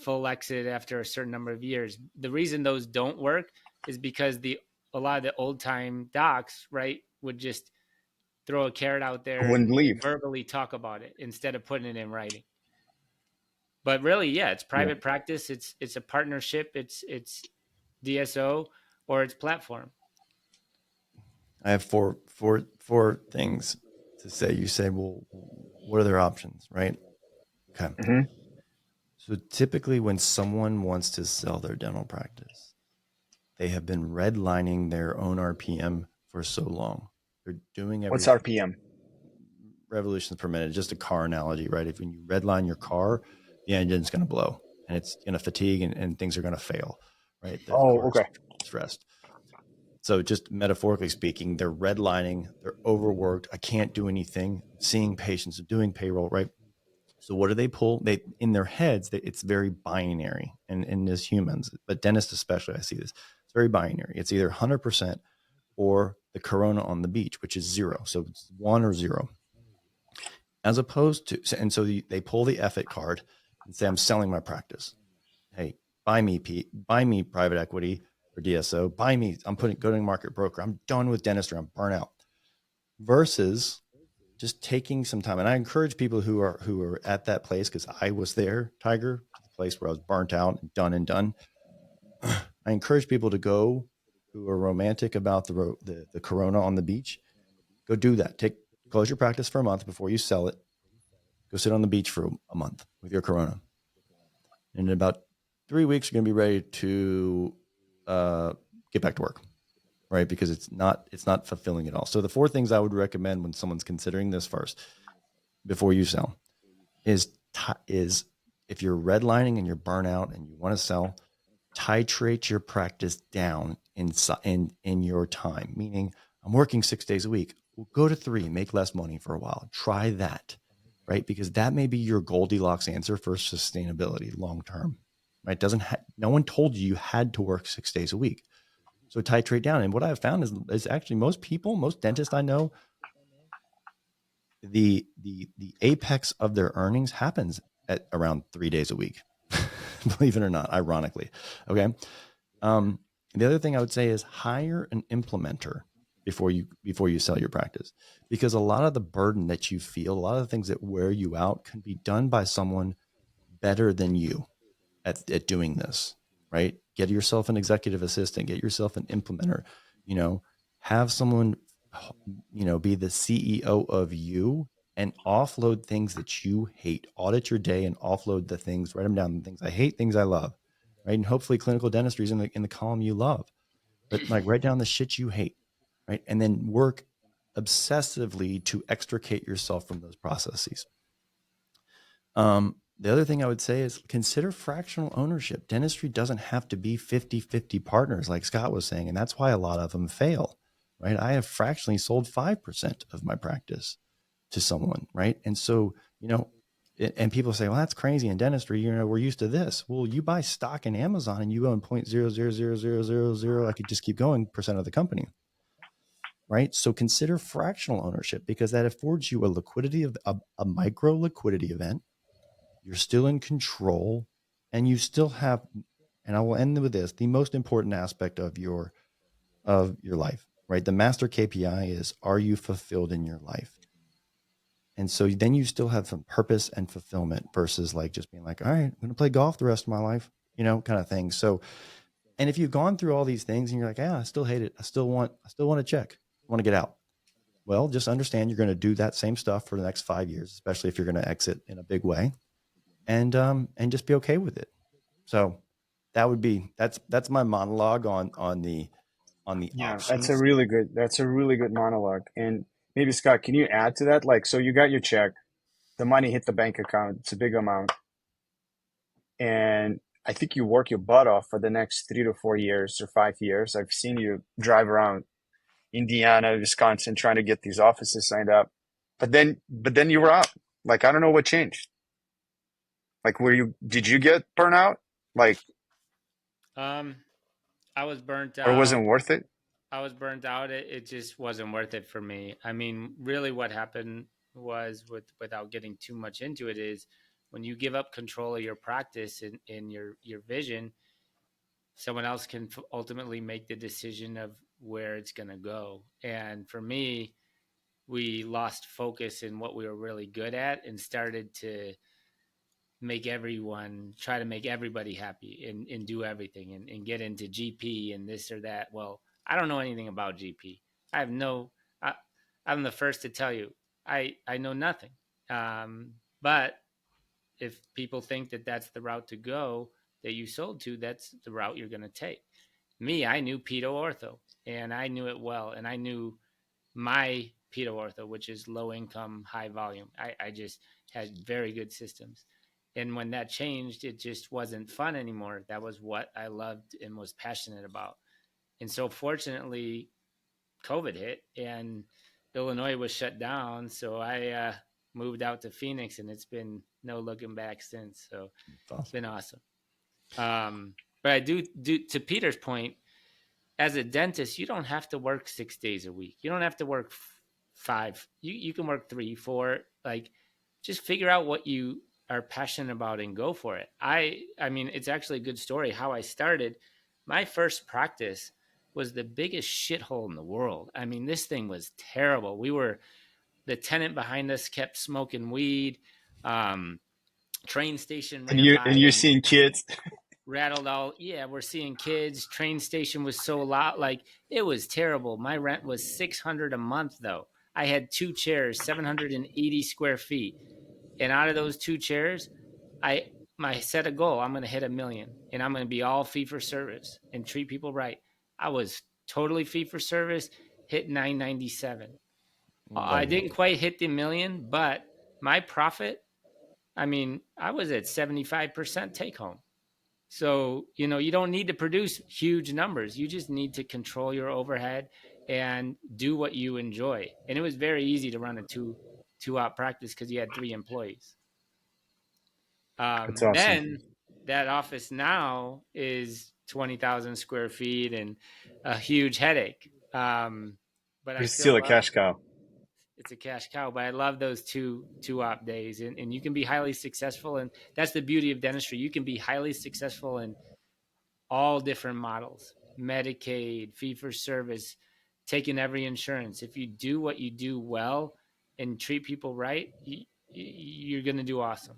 full exit after a certain number of years. The reason those don't work is because a lot of the old time docs, right, would just throw a carrot out there wouldn't and leave. verbally talk about it instead of putting it in writing. But really, yeah, it's private practice. It's a partnership. It's DSO, or it's platform. I have four things to say. You say, well, what are their options, right? Okay. Mm-hmm. So typically when someone wants to sell their dental practice, they have been redlining their own RPM for so long. They're doing everything. What's RPM? Revolutions per minute, just a car analogy, right? If when you redline your car, the engine's going to blow and it's going to fatigue and things are going to fail, right? The okay. Stressed. So just metaphorically speaking, they're redlining, they're overworked. I can't do anything. Seeing patients, doing payroll, right? So what do they pull? In their heads, it's very binary, and as humans, but dentists especially, I see this. It's very binary. It's either 100% or the Corona on the beach, which is 0. So it's 1 or 0. As opposed to, and so they pull the F-it card and say, I'm selling my practice. Hey, buy me private equity or DSO, buy me, I'm go to market broker. I'm done with dentistry. I'm burnt out. Versus just taking some time. And I encourage people who are at that place, because I was there, Tiger, the place where I was burnt out and done. I encourage people to go who are romantic about the Corona on the beach. Go do that. Close your practice for a month before you sell it. Go sit on the beach for a month with your Corona. And in about 3 weeks, you're going to be ready to get back to work, right? Because it's not fulfilling at all. So the 4 things I would recommend when someone's considering this first, before you sell, is if you're redlining and you're burnout and you want to sell, titrate your practice down in your time. Meaning, I'm working 6 days a week. Well, go to 3, make less money for a while. Try that, right? Because that may be your Goldilocks answer for sustainability long term, right? No one told you had to work 6 days a week. So titrate down. And what I've found is actually most dentists I know, the apex of their earnings happens at around 3 days a week, believe it or not, ironically. Okay. The other thing I would say is hire an implementer before you sell your practice, because a lot of the burden that you feel, a lot of the things that wear you out can be done by someone better than you at doing this, right? Get yourself an executive assistant, get yourself an implementer, have someone, be the CEO of you and offload things that you hate. Audit your day and offload the things, write them down, the things I hate, things I love. right? And hopefully clinical dentistry is in the column you love, but like write down the shit you hate, right? And then work obsessively to extricate yourself from those processes. The other thing I would say is consider fractional ownership. Dentistry doesn't have to be 50-50 partners like Scott was saying. And that's why a lot of them fail, right? I have fractionally sold 5% of my practice to someone, right? And so, and people say, well, that's crazy in dentistry. We're used to this. Well, you buy stock in Amazon and you own 0.0000000, I could just keep going, percent of the company, right? So consider fractional ownership because that affords you a liquidity of a micro liquidity event. You're still in control and you still have, and I will end with this, the most important aspect of your life, right? The master KPI is, are you fulfilled in your life? And so then you still have some purpose and fulfillment versus like just being like, all right, I'm going to play golf the rest of my life, kind of thing. So, and if you've gone through all these things and you're like, yeah, I still hate it. I still want to check. I want to get out. Well, just understand you're going to do that same stuff for the next 5 years, especially if you're going to exit in a big way, and just be okay with it. So that's my monologue on the Yeah, options. that's a really good monologue. And maybe Scott, can you add to that? Like, so you got your check, the money hit the bank account, it's a big amount, and I think you work your butt off for the next 3 to 4 years or 5 years. I've seen you drive around Indiana, Wisconsin, trying to get these offices signed up. But then you were out. Like, I don't know what changed. Like, did you get burnout? Like, I was burnt or out. wasn't worth it? I was burnt out. It just wasn't worth it for me. I mean, really what happened was, without getting too much into it, is when you give up control of your practice and in your vision, someone else can ultimately make the decision of where it's going to go. And for me, we lost focus in what we were really good at and started to try to make everybody happy and do everything and get into GP and this or that. Well, I don't know anything about GP. I have no, I, I'm the first to tell you, I know nothing. But if people think that that's the route to go that you sold to, that's the route you're going to take. Me, I knew pedo ortho and I knew it well. And I knew my pedo ortho, which is low income, high volume. I just had very good systems. And when that changed, it just wasn't fun anymore. That was what I loved and was passionate about. And so fortunately, COVID hit and Illinois was shut down. So I moved out to Phoenix and it's been no looking back since. So it's been awesome. But I do to Peter's point, as a dentist, you don't have to work 6 days a week. You don't have to work five. You can work 3, 4. Like, just figure out what you are passionate about and go for it. I mean, it's actually a good story how I started. My first practice was the biggest shithole in the world. I mean, this thing was terrible. The tenant behind us kept smoking weed. Train station And ran you by and you're and seeing kids. rattled all. Yeah, we're seeing kids. Train station was so loud. Like, it was terrible. My rent was $600 a month though. I had 2 chairs, 780 square feet. And out of those 2 chairs, I set a goal. I'm going to hit 1 million and I'm going to be all fee for service and treat people right. I was totally fee for service, hit 997. I Love didn't it. quite hit the 1 million, but my profit, I mean, I was at 75% take home. So, you don't need to produce huge numbers. You just need to control your overhead and do what you enjoy. And it was very easy to run a two out practice because you had 3 employees. That's awesome. Then that office now is 20,000 square feet and a huge headache. But But I it's still still a love cash cow. it's a cash cow, but I love those two op days and you can be highly successful. And that's the beauty of dentistry. You can be highly successful in all different models, Medicaid, fee for service, taking every insurance. If you do what you do well and treat people right, you're going to do awesome.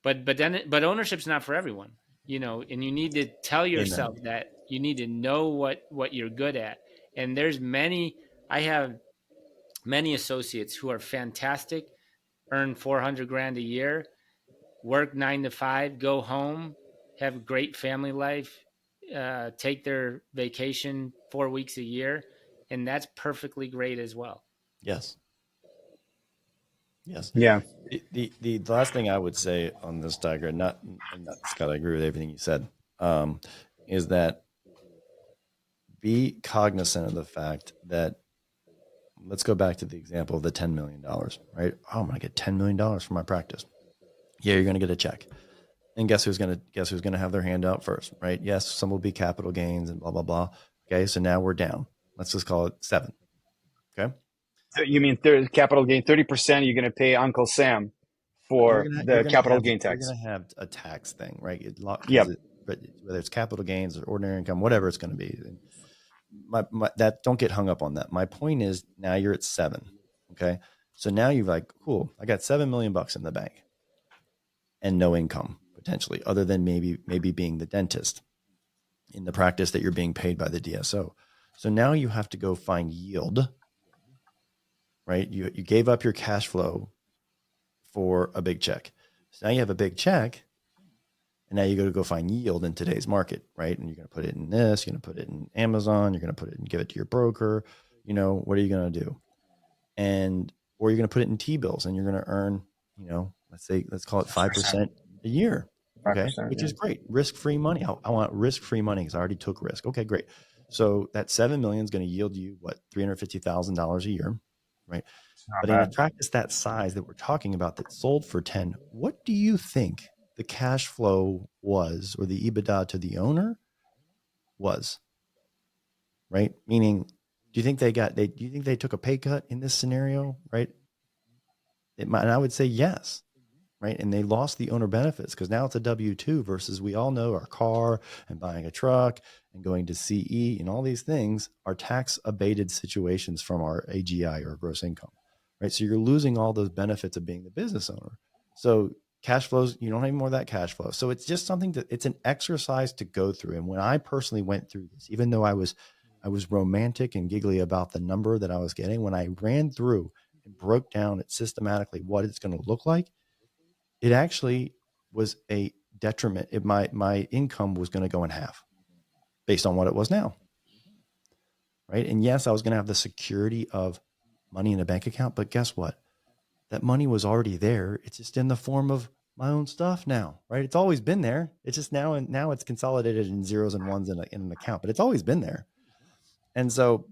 But ownership's not for everyone, and you need to tell Amen. yourself that you need to know what you're good at. And I have many associates who are fantastic, earn 400 grand a year, work 9 to 5, go home, have a great family life, take their vacation 4 weeks a year, and that's perfectly great as well. Yes. Yes. Yeah. The last thing I would say on this diagram, not Scott, I agree with everything you said, is that be cognizant of the fact that, let's go back to the example of the $10 million, right? Oh, I'm going to get $10 million for my practice. Yeah, you're going to get a check. And guess who's going to have their hand out first, right? Yes, some will be capital gains and blah, blah, blah. Okay, so now we're down. Let's just call it 7. Okay. So you mean capital gain 30%? You're going to pay Uncle Sam You're for gonna the capital gain you're tax. gonna have a tax thing, right? Yep. But whether it's capital gains or ordinary income, whatever it's going to be, that don't get hung up on that. My point is, now you're at 7. Okay, so now you're like, cool, I got $7 million in the bank and no income potentially, other than maybe being the dentist in the practice that you're being paid by the DSO. So now you have to go find yield, right? You gave up your cash flow for a big check. So now you have a big check, and now you got to go find yield in today's market, right? And you're going to put it in this, you're going to put it in Amazon, you're going to put it and give it to your broker. What are you going to do? Or you're going to put it in T-bills, and you're going to earn, let's call it 5% a year. Okay. 5%, Which yeah. is great. Risk-free money. I want risk-free money because I already took risk. Okay, great. So that 7 million is going to yield you what, $350,000 a year, right? But in a practice that size that we're talking about that sold for 10, what do you think the cash flow was, or the EBITDA to the owner was? Right? Meaning, do you think they took a pay cut in this scenario? Right? And I would say yes. Right? And they lost the owner benefits because now it's a W-2 versus, we all know, our car and buying a truck and going to CE and all these things are tax abated situations from our AGI, or gross income. Right? So you're losing all those benefits of being the business owner. So cash flows, you don't have any more of that cash flow. So it's just it's an exercise to go through. And when I personally went through this, even though I was romantic and giggly about the number that I was getting, when I ran through and broke down it systematically, what it's going to look like, it actually was a detriment. My income was going to go in half based on what it was now. Right. And yes, I was going to have the security of money in a bank account, but guess what? That money was already there. It's just in the form of my own stuff now, right? It's always been there. It's just now it's consolidated in zeros and ones in an account, but it's always been there. And so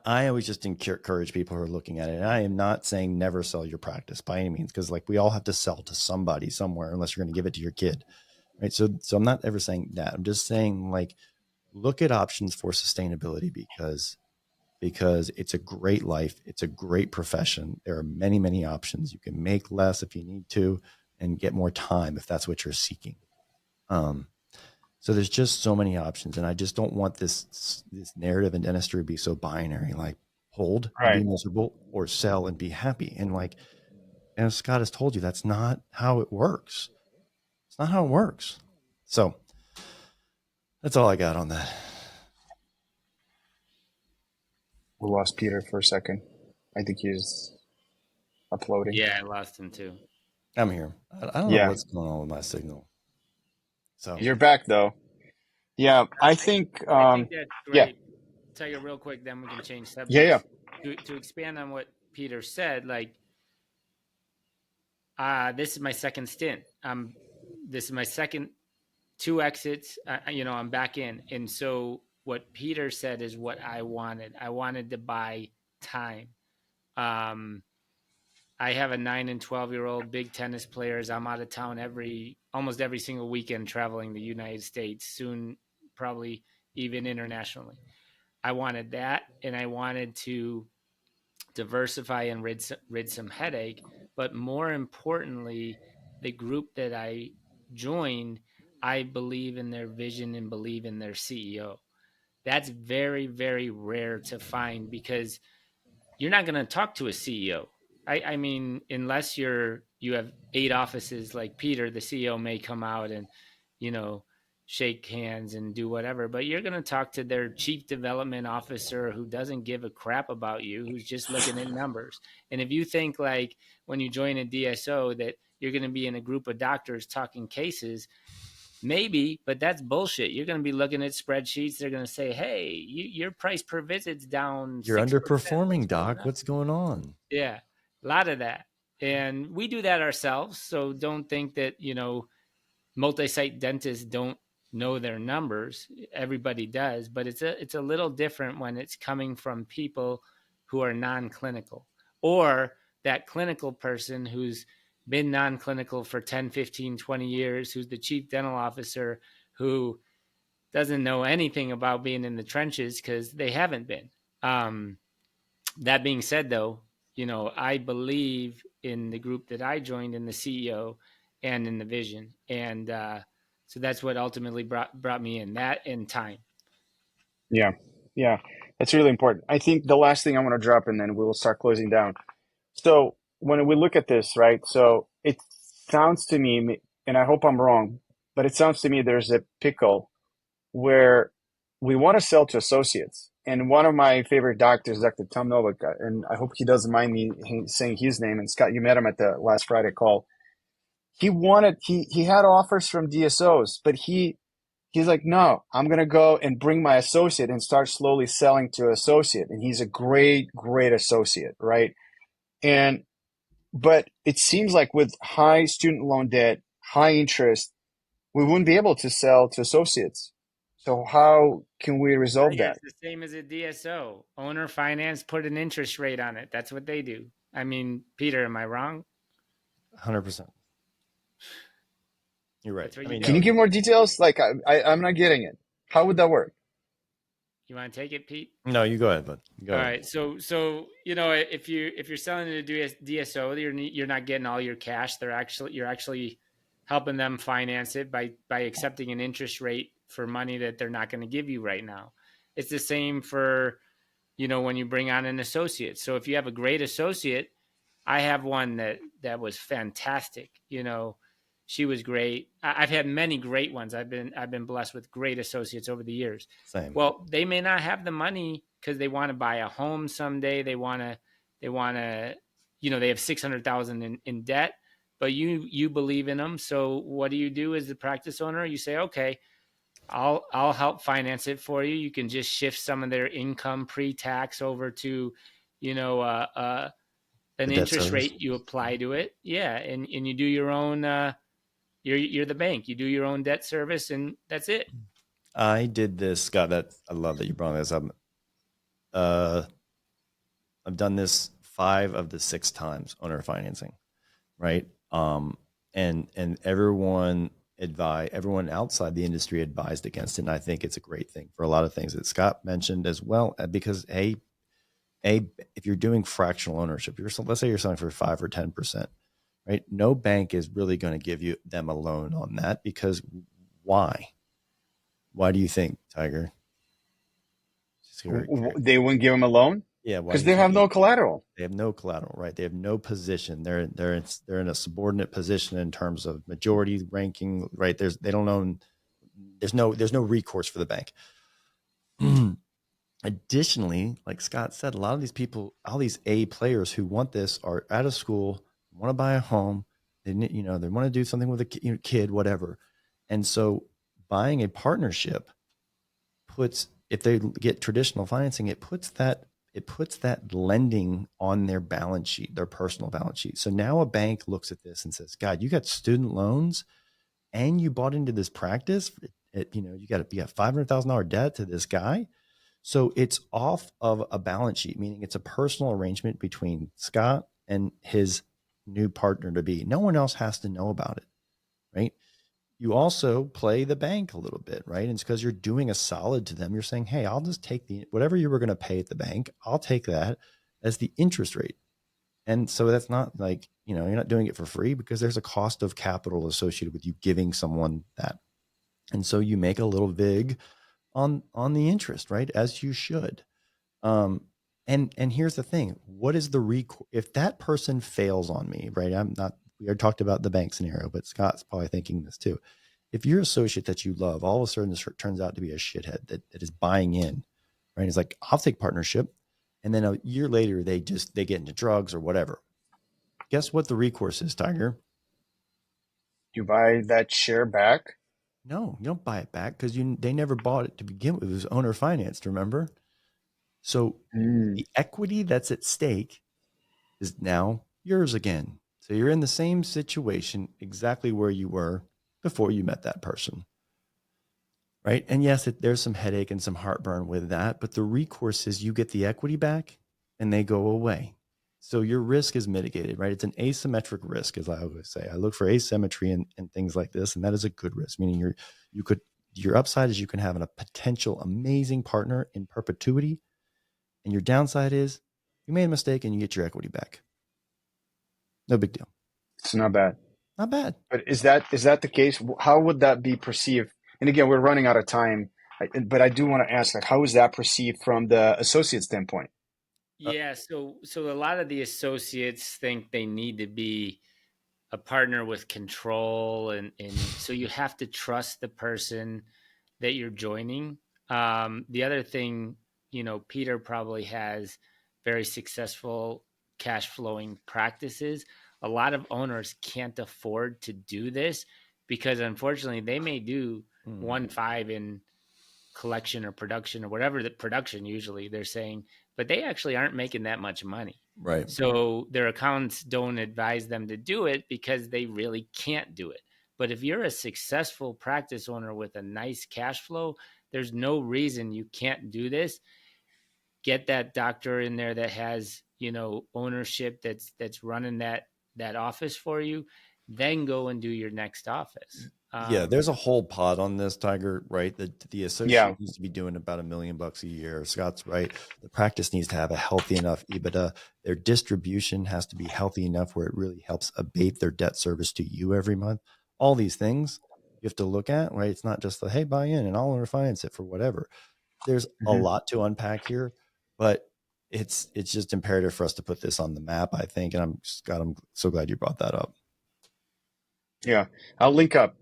I always just encourage people who are looking at it. And I am not saying never sell your practice by any means, because we all have to sell to somebody somewhere, unless you're going to give it to your kid, right? So I'm not ever saying that. I'm just saying, look at options for sustainability, because it's a great life. It's a great profession. There are many, many options. You can make less if you need to and get more time if that's what you're seeking. So there's just so many options. And I just don't want this narrative in dentistry to be so binary, like hold and be miserable, or sell and be happy. And as Scott has told you, that's not how it works. It's not how it works. So that's all I got on that. We lost Peter for a second. I think he's uploading. Yeah, I lost him too. I'm here. I don't know what's going on with my signal. So you're back though. Yeah, I think that's great. yeah. Tell you real quick, then we can change subjects. Yeah. To expand on what Peter said, this is my second stint. This is my second 2 exits. I'm back in. And so what Peter said is what I wanted. I wanted to buy time. I have a 9 and 12-year-old, big tennis players. I'm out of town almost every single weekend, traveling the United States, soon probably even internationally. I wanted that, and I wanted to diversify and rid some headache. But more importantly, the group that I joined, I believe in their vision and believe in their CEO. That's very, very rare to find, because you're not going to talk to a CEO. I mean, unless you have 8 offices like Peter, the CEO may come out and, shake hands and do whatever, but you're going to talk to their chief development officer, who doesn't give a crap about you, who's just looking at numbers. And if you think, when you join a DSO, that you're going to be in a group of doctors talking cases, Maybe, but that's bullshit. You're going to be looking at spreadsheets. They're going to say, hey, your price per visit's down 6%. You're underperforming, What's going Doc. on? What's going on? Yeah, a lot of that. And we do that ourselves. So don't think that, multi-site dentists don't know their numbers. Everybody does, but it's a little different when it's coming from people who are non-clinical, or that clinical person who's been non-clinical for 10, 15, 20 years, who's the chief dental officer, who doesn't know anything about being in the trenches because they haven't been. That being said, though, I believe in the group that I joined, in the CEO and in the vision. And so that's what ultimately brought me in, that and time. Yeah. Yeah. That's really important. I think the last thing I want to drop, and then we will start closing down. So when we look at this, right? So it sounds to me, and I hope I'm wrong, but it sounds to me there's a pickle where we want to sell to associates. And one of my favorite doctors, Dr. Tom Novak, and I hope he doesn't mind me saying his name. And Scott, you met him at the last Friday call. He had offers from DSOs, but he's like, no, I'm going to go and bring my associate and start slowly selling to associate. And he's a great, great associate, right? But it seems like with high student loan debt, high interest, we wouldn't be able to sell to associates. So how can we resolve that? It's the same as a DSO. Owner finance, put an interest rate on it. That's what they do. I mean, Peter, am I wrong? 100%. You're right. That's what you do. Can you give more details? Like I'm not getting it. How would that work? You want to take it, Pete? No, you go ahead, bud. Go All ahead. right. So if you're selling to a DSO, you're not getting all your cash. You're actually helping them finance it by accepting an interest rate for money that they're not going to give you right now. It's the same for when you bring on an associate. So if you have a great associate, I have one that was fantastic. She was great. I've had many great ones. I've been blessed with great associates over the years. Same. Well, they may not have the money because they want to buy a home someday. They want to, they have 600,000 in debt, but you believe in them. So what do you do as the practice owner? You say, okay, I'll help finance it for you. You can just shift some of their income pre-tax over to, an interest rate you apply to it. Yeah. And you do your own, you're the bank, you do your own debt service, and that's it. I did this, Scott. I love that you brought this up. I've done this 5 of the 6 times owner financing, right? And everyone outside the industry advised against it. And I think it's a great thing for a lot of things that Scott mentioned as well, because if you're doing fractional ownership, let's say you're selling for 5 or 10%, right? No bank is really going to give them a loan on that, because why? Why do you think, Tiger? They wouldn't give them a loan? Yeah, because they have no collateral. They have no collateral, right? They have no position. They're in a subordinate position in terms of majority ranking, right? They don't own. There's no recourse for the bank. Additionally, like Scott said, a lot of these people, all these A players who want this, are out of school, want to buy a home, they want to do something with a kid, whatever. And so buying a partnership if they get traditional financing, it puts that lending on their balance sheet, their personal balance sheet. So now a bank looks at this and says, God, you got student loans and you bought into this practice. You got $500,000 debt to this guy. So it's off of a balance sheet, meaning it's a personal arrangement between Scott and his new partner to be. No one else has to know about it, right? You also play the bank a little bit, right? And it's because you're doing a solid to them. You're saying, hey, I'll just take whatever you were going to pay at the bank, I'll take that as the interest rate. And so that's not like, you're not doing it for free, because there's a cost of capital associated with you giving someone that. And so you make a little vig on the interest, right? As you should. And here's the thing. What is the recourse? If that person fails on me, right? We already talked about the bank scenario, but Scott's probably thinking this too. If your associate that you love, all of a sudden this turns out to be a shithead that is buying in, right? It's like, I'll take partnership. And then a year later, they get into drugs or whatever. Guess what the recourse is, Tiger? You buy that share back No, you don't buy it back because they never bought it to begin with. It was owner financed, remember? So the equity that's at stake is now yours again. So you're in the same situation exactly where you were before you met that person. Right. And yes, there's some headache and some heartburn with that, but the recourse is you get the equity back and they go away. So your risk is mitigated, right? It's an asymmetric risk, as I always say. I look for asymmetry in things like this, and that is a good risk, meaning your upside is you can have a potential amazing partner in perpetuity, and your downside is you made a mistake and you get your equity back. No big deal. It's not bad. Not bad. But is that the case? How would that be perceived? And again, we're running out of time, but I do want to ask, like, how is that perceived from the associate standpoint? Yeah, so a lot of the associates think they need to be a partner with control, and so you have to trust the person that you're joining. The other thing, Peter probably has very successful cash flowing practices. A lot of owners can't afford to do this because unfortunately they may do 1.5 in collection or production or whatever the production usually they're saying, but they actually aren't making that much money. Right. So their accountants don't advise them to do it because they really can't do it. But if you're a successful practice owner with a nice cash flow, there's no reason you can't do this. Get that doctor in there that has, ownership that's running that office for you, then go and do your next office. Yeah, there's a whole pod on this, Tiger, right? The associate Yeah. needs to be doing about $1 million a year. Scott's right. The practice needs to have a healthy enough EBITDA. Their distribution has to be healthy enough where it really helps abate their debt service to you every month. All these things you have to look at, right? It's not just the, hey, buy in and I'll refinance it for whatever. There's a lot to unpack here, but it's just imperative for us to put this on the map, I think. And Scott, I'm so glad you brought that up. Yeah, I'll link up.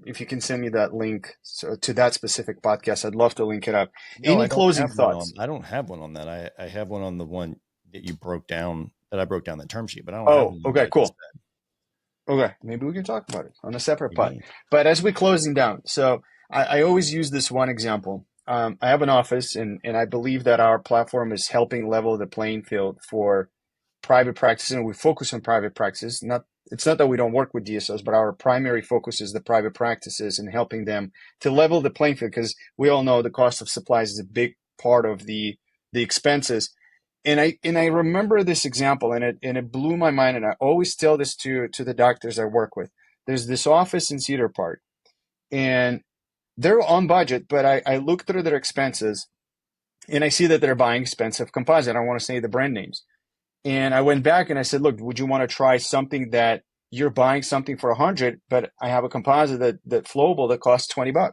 If you can send me that link to that specific podcast, I'd love to link it up. No, Any closing thoughts? I don't have one on that. I have one on the one that you broke down, that I broke down the term sheet, but I don't have Oh, one on okay, what I just cool. said. Okay, maybe we can talk about it on a separate pod. Yeah. But as we're closing down, so I always use this one example. I have an office, and I believe that our platform is helping level the playing field for private practices, and we focus on private practices. It's not that we don't work with DSOs, but our primary focus is the private practices and helping them to level the playing field, because we all know the cost of supplies is a big part of the expenses. And I remember this example, and it blew my mind, and I always tell this to the doctors I work with. There's this office in Cedar Park, and they're on budget, but I look through their expenses, and I see that they're buying expensive composite. I don't want to say the brand names. And I went back and I said, look, would you want to try something that you're buying something for 100, but I have a composite that flowable that costs $20?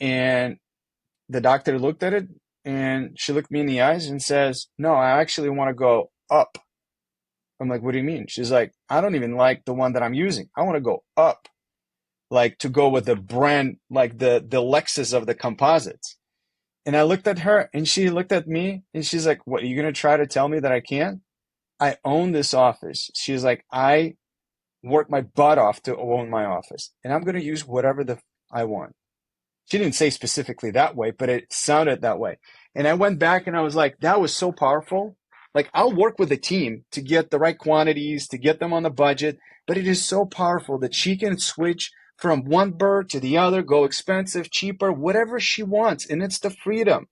And the doctor looked at it, and she looked me in the eyes and says, no, I actually want to go up. I'm like, what do you mean? She's like, I don't even like the one that I'm using. I want to go up, like to go with the brand, like the Lexus of the composites. And I looked at her, and she looked at me, and she's like, what, are you going to try to tell me that I can't? I own this office. She's like, I work my butt off to own my office, and I'm going to use whatever I want. She didn't say specifically that way, but it sounded that way. And I went back and I was like, that was so powerful. Like, I'll work with a team to get the right quantities, to get them on the budget, but it is so powerful that she can switch from one bird to the other, go expensive, cheaper, whatever she wants. And it's the freedom.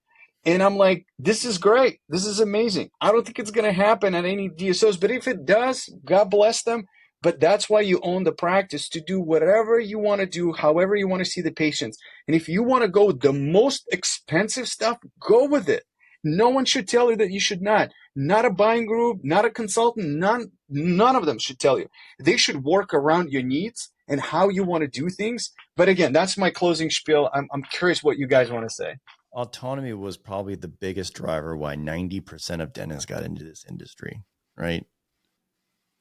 And I'm like, this is great. This is amazing. I don't think it's going to happen at any DSOs, but if it does, God bless them. But that's why you own the practice, to do whatever you want to do, however you want to see the patients. And if you want to go with the most expensive stuff, go with it. No one should tell you that you should not. Not a buying group, not a consultant, none of them should tell you. They should work around your needs and how you want to do things. But again, that's my closing spiel. I'm curious what you guys want to say. Autonomy was probably the biggest driver why 90% of dentists got into this industry, right?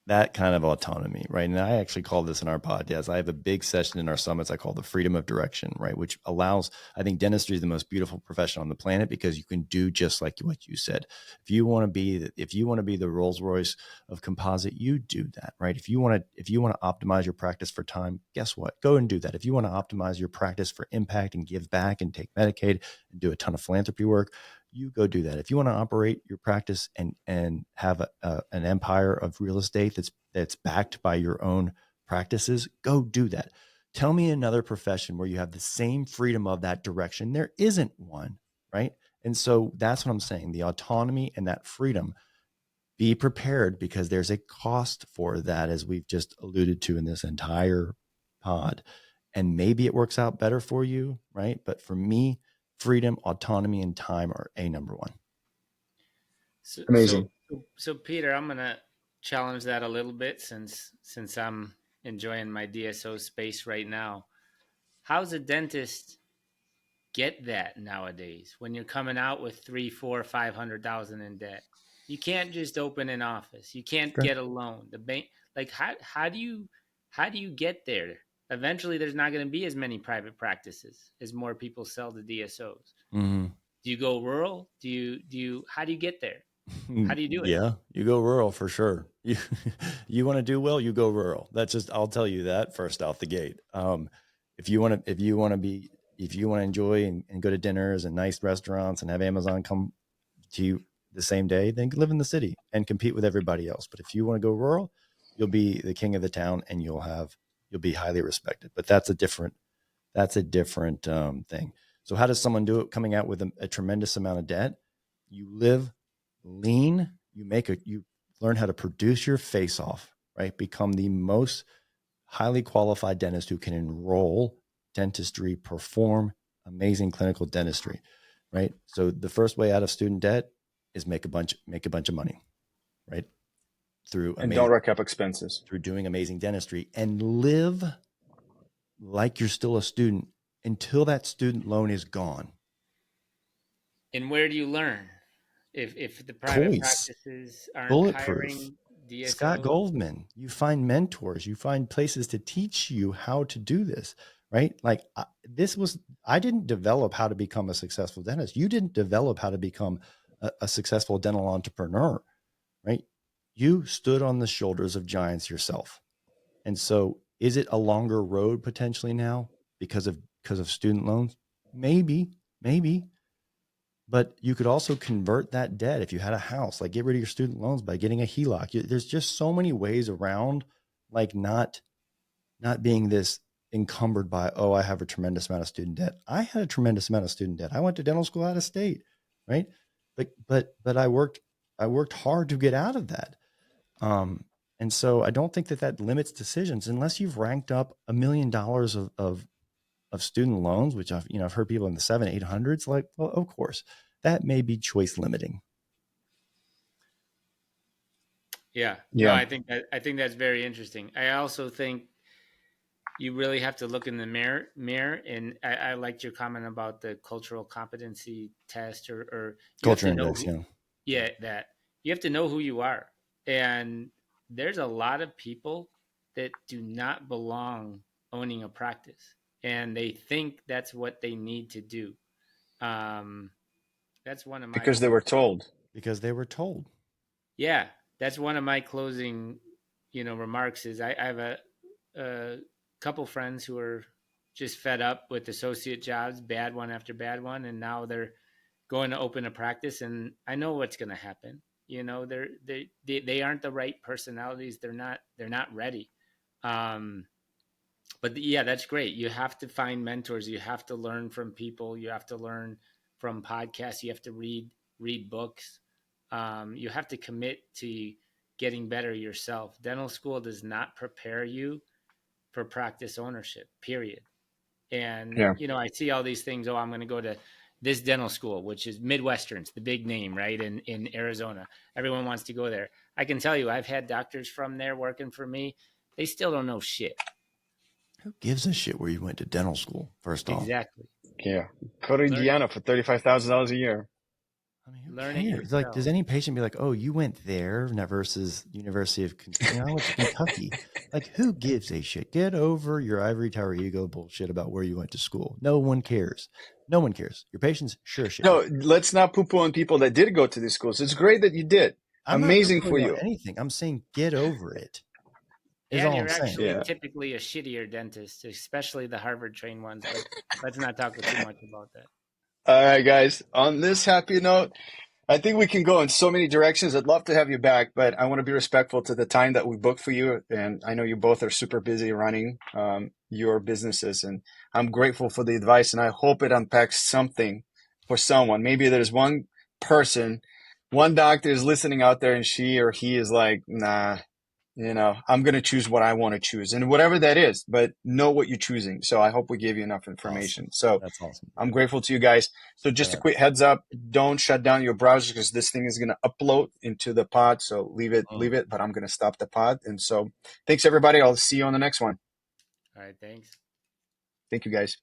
that kind of autonomy, right? And I actually call this in our podcast. I have a big session in our summits I call the freedom of direction, right? Which allows, I think dentistry is the most beautiful profession on the planet because you can do just like what you said. If you want to be the Rolls Royce of composite, you do that, right? If you want to optimize your practice for time, guess what? Go and do that. If you want to optimize your practice for impact and give back and take Medicaid and do a ton of philanthropy work, you go do that. If you want to operate your practice and have an empire of real estate that's backed by your own practices, go do that. Tell me another profession where you have the same freedom of that direction. There isn't one, right? And so that's what I'm saying. The autonomy and that freedom, be prepared because there's a cost for that, as we've just alluded to in this entire pod. And maybe it works out better for you, right? But for me, freedom, autonomy, and time are number one. Amazing. So Peter, I'm gonna challenge that a little bit since I'm enjoying my DSO space right now. How's a dentist get that nowadays when you're coming out with 3, 4, 500,000 in debt? You can't just open an office. You can't get a loan. The bank, like how do you get there? Eventually, there's not going to be as many private practices as more people sell to DSOs. Mm-hmm. Do you go rural? How do you get there? How do you do it? Yeah, you go rural for sure. You want to do well, you go rural. That's just, I'll tell you that first out the gate. If you want to enjoy and go to dinners and nice restaurants and have Amazon come to you the same day, then live in the city and compete with everybody else. But if you want to go rural, you'll be the king of the town and you'll be highly respected. But that's a different thing. So how does someone do it coming out with a tremendous amount of debt? You live lean, you learn how to produce your face off, right? Become the most highly qualified dentist who can enroll dentistry, perform amazing clinical dentistry, right? So the first way out of student debt is make a bunch of money, right? And don't rack up expenses. Through doing amazing dentistry and live like you're still a student until that student loan is gone. And where do you learn? If the private practices aren't Bulletproof, hiring DSOs? Scott Goldman, you find mentors, you find places to teach you how to do this, right? Like I didn't develop how to become a successful dentist. You didn't develop how to become a successful dental entrepreneur, right? You stood on the shoulders of giants yourself. And so is it a longer road potentially now because of student loans? Maybe. But you could also convert that debt if you had a house, like get rid of your student loans by getting a HELOC. There's just so many ways around, like not being this encumbered by, oh, I have a tremendous amount of student debt. I had a tremendous amount of student debt. I went to dental school out of state, right? But I worked hard to get out of that. And so I don't think that limits decisions unless you've ranked up $1 million of student loans, which I've heard people in the 700-800s, like, well, of course, that may be choice limiting. Yeah. No, I think that's very interesting. I also think you really have to look in the mirror. And I liked your comment about the cultural competency test or culture index. That you have to know who you are. And there's a lot of people that do not belong owning a practice. And they think that's what they need to do. That's one of my because they were told. Yeah, that's one of my closing, remarks. Is I have a couple friends who are just fed up with associate jobs, bad one after bad one, and now they're going to open a practice. And I know what's going to happen. They aren't the right personalities. They're not ready. But yeah, that's great. You have to find mentors. You have to learn from people. You have to learn from podcasts. You have to read books. You have to commit to getting better yourself. Dental school does not prepare you for practice ownership, period. And, I see all these things. Oh, I'm going to go to this dental school, which is Midwestern's, the big name, right? In Arizona. Everyone wants to go there. I can tell you, I've had doctors from there working for me. They still don't know shit. Who gives a shit where you went to dental school, first off? Exactly. Yeah. Go to Indiana for $35,000 a year. I mean, who Learn it cares? Like, does yourself. any patient be like, "Oh, you went there," not versus University of I went to Kentucky. Like, who gives a shit? Get over your ivory tower ego bullshit about where you went to school. No one cares. No one cares. Your patients sure shit. No, let's not poo-poo on people that did go to these schools. It's great that you did. I'm not Amazing for poo-pooing on you. anything. I'm saying get over it. Is And all I'm you're saying. actually Yeah. typically a shittier dentist, especially the Harvard trained ones. But let's not talk too much about that. All right, guys. On this happy note, I think we can go in so many directions. I'd love to have you back, but I want to be respectful to the time that we booked for you. And I know you both are super busy running your businesses, and I'm grateful for the advice. And I hope it unpacks something for someone. Maybe there's one person, one doctor is listening out there, and she or he is like, nah, I'm going to choose what I want to choose, and whatever that is, but know what you're choosing. So I hope we gave you enough information. Awesome. So That's awesome. I'm grateful to you guys. So just a quick heads up, don't shut down your browser because this thing is going to upload into the pod. So leave it, but I'm going to stop the pod. And so thanks everybody. I'll see you on the next one. All right, thanks. Thank you guys.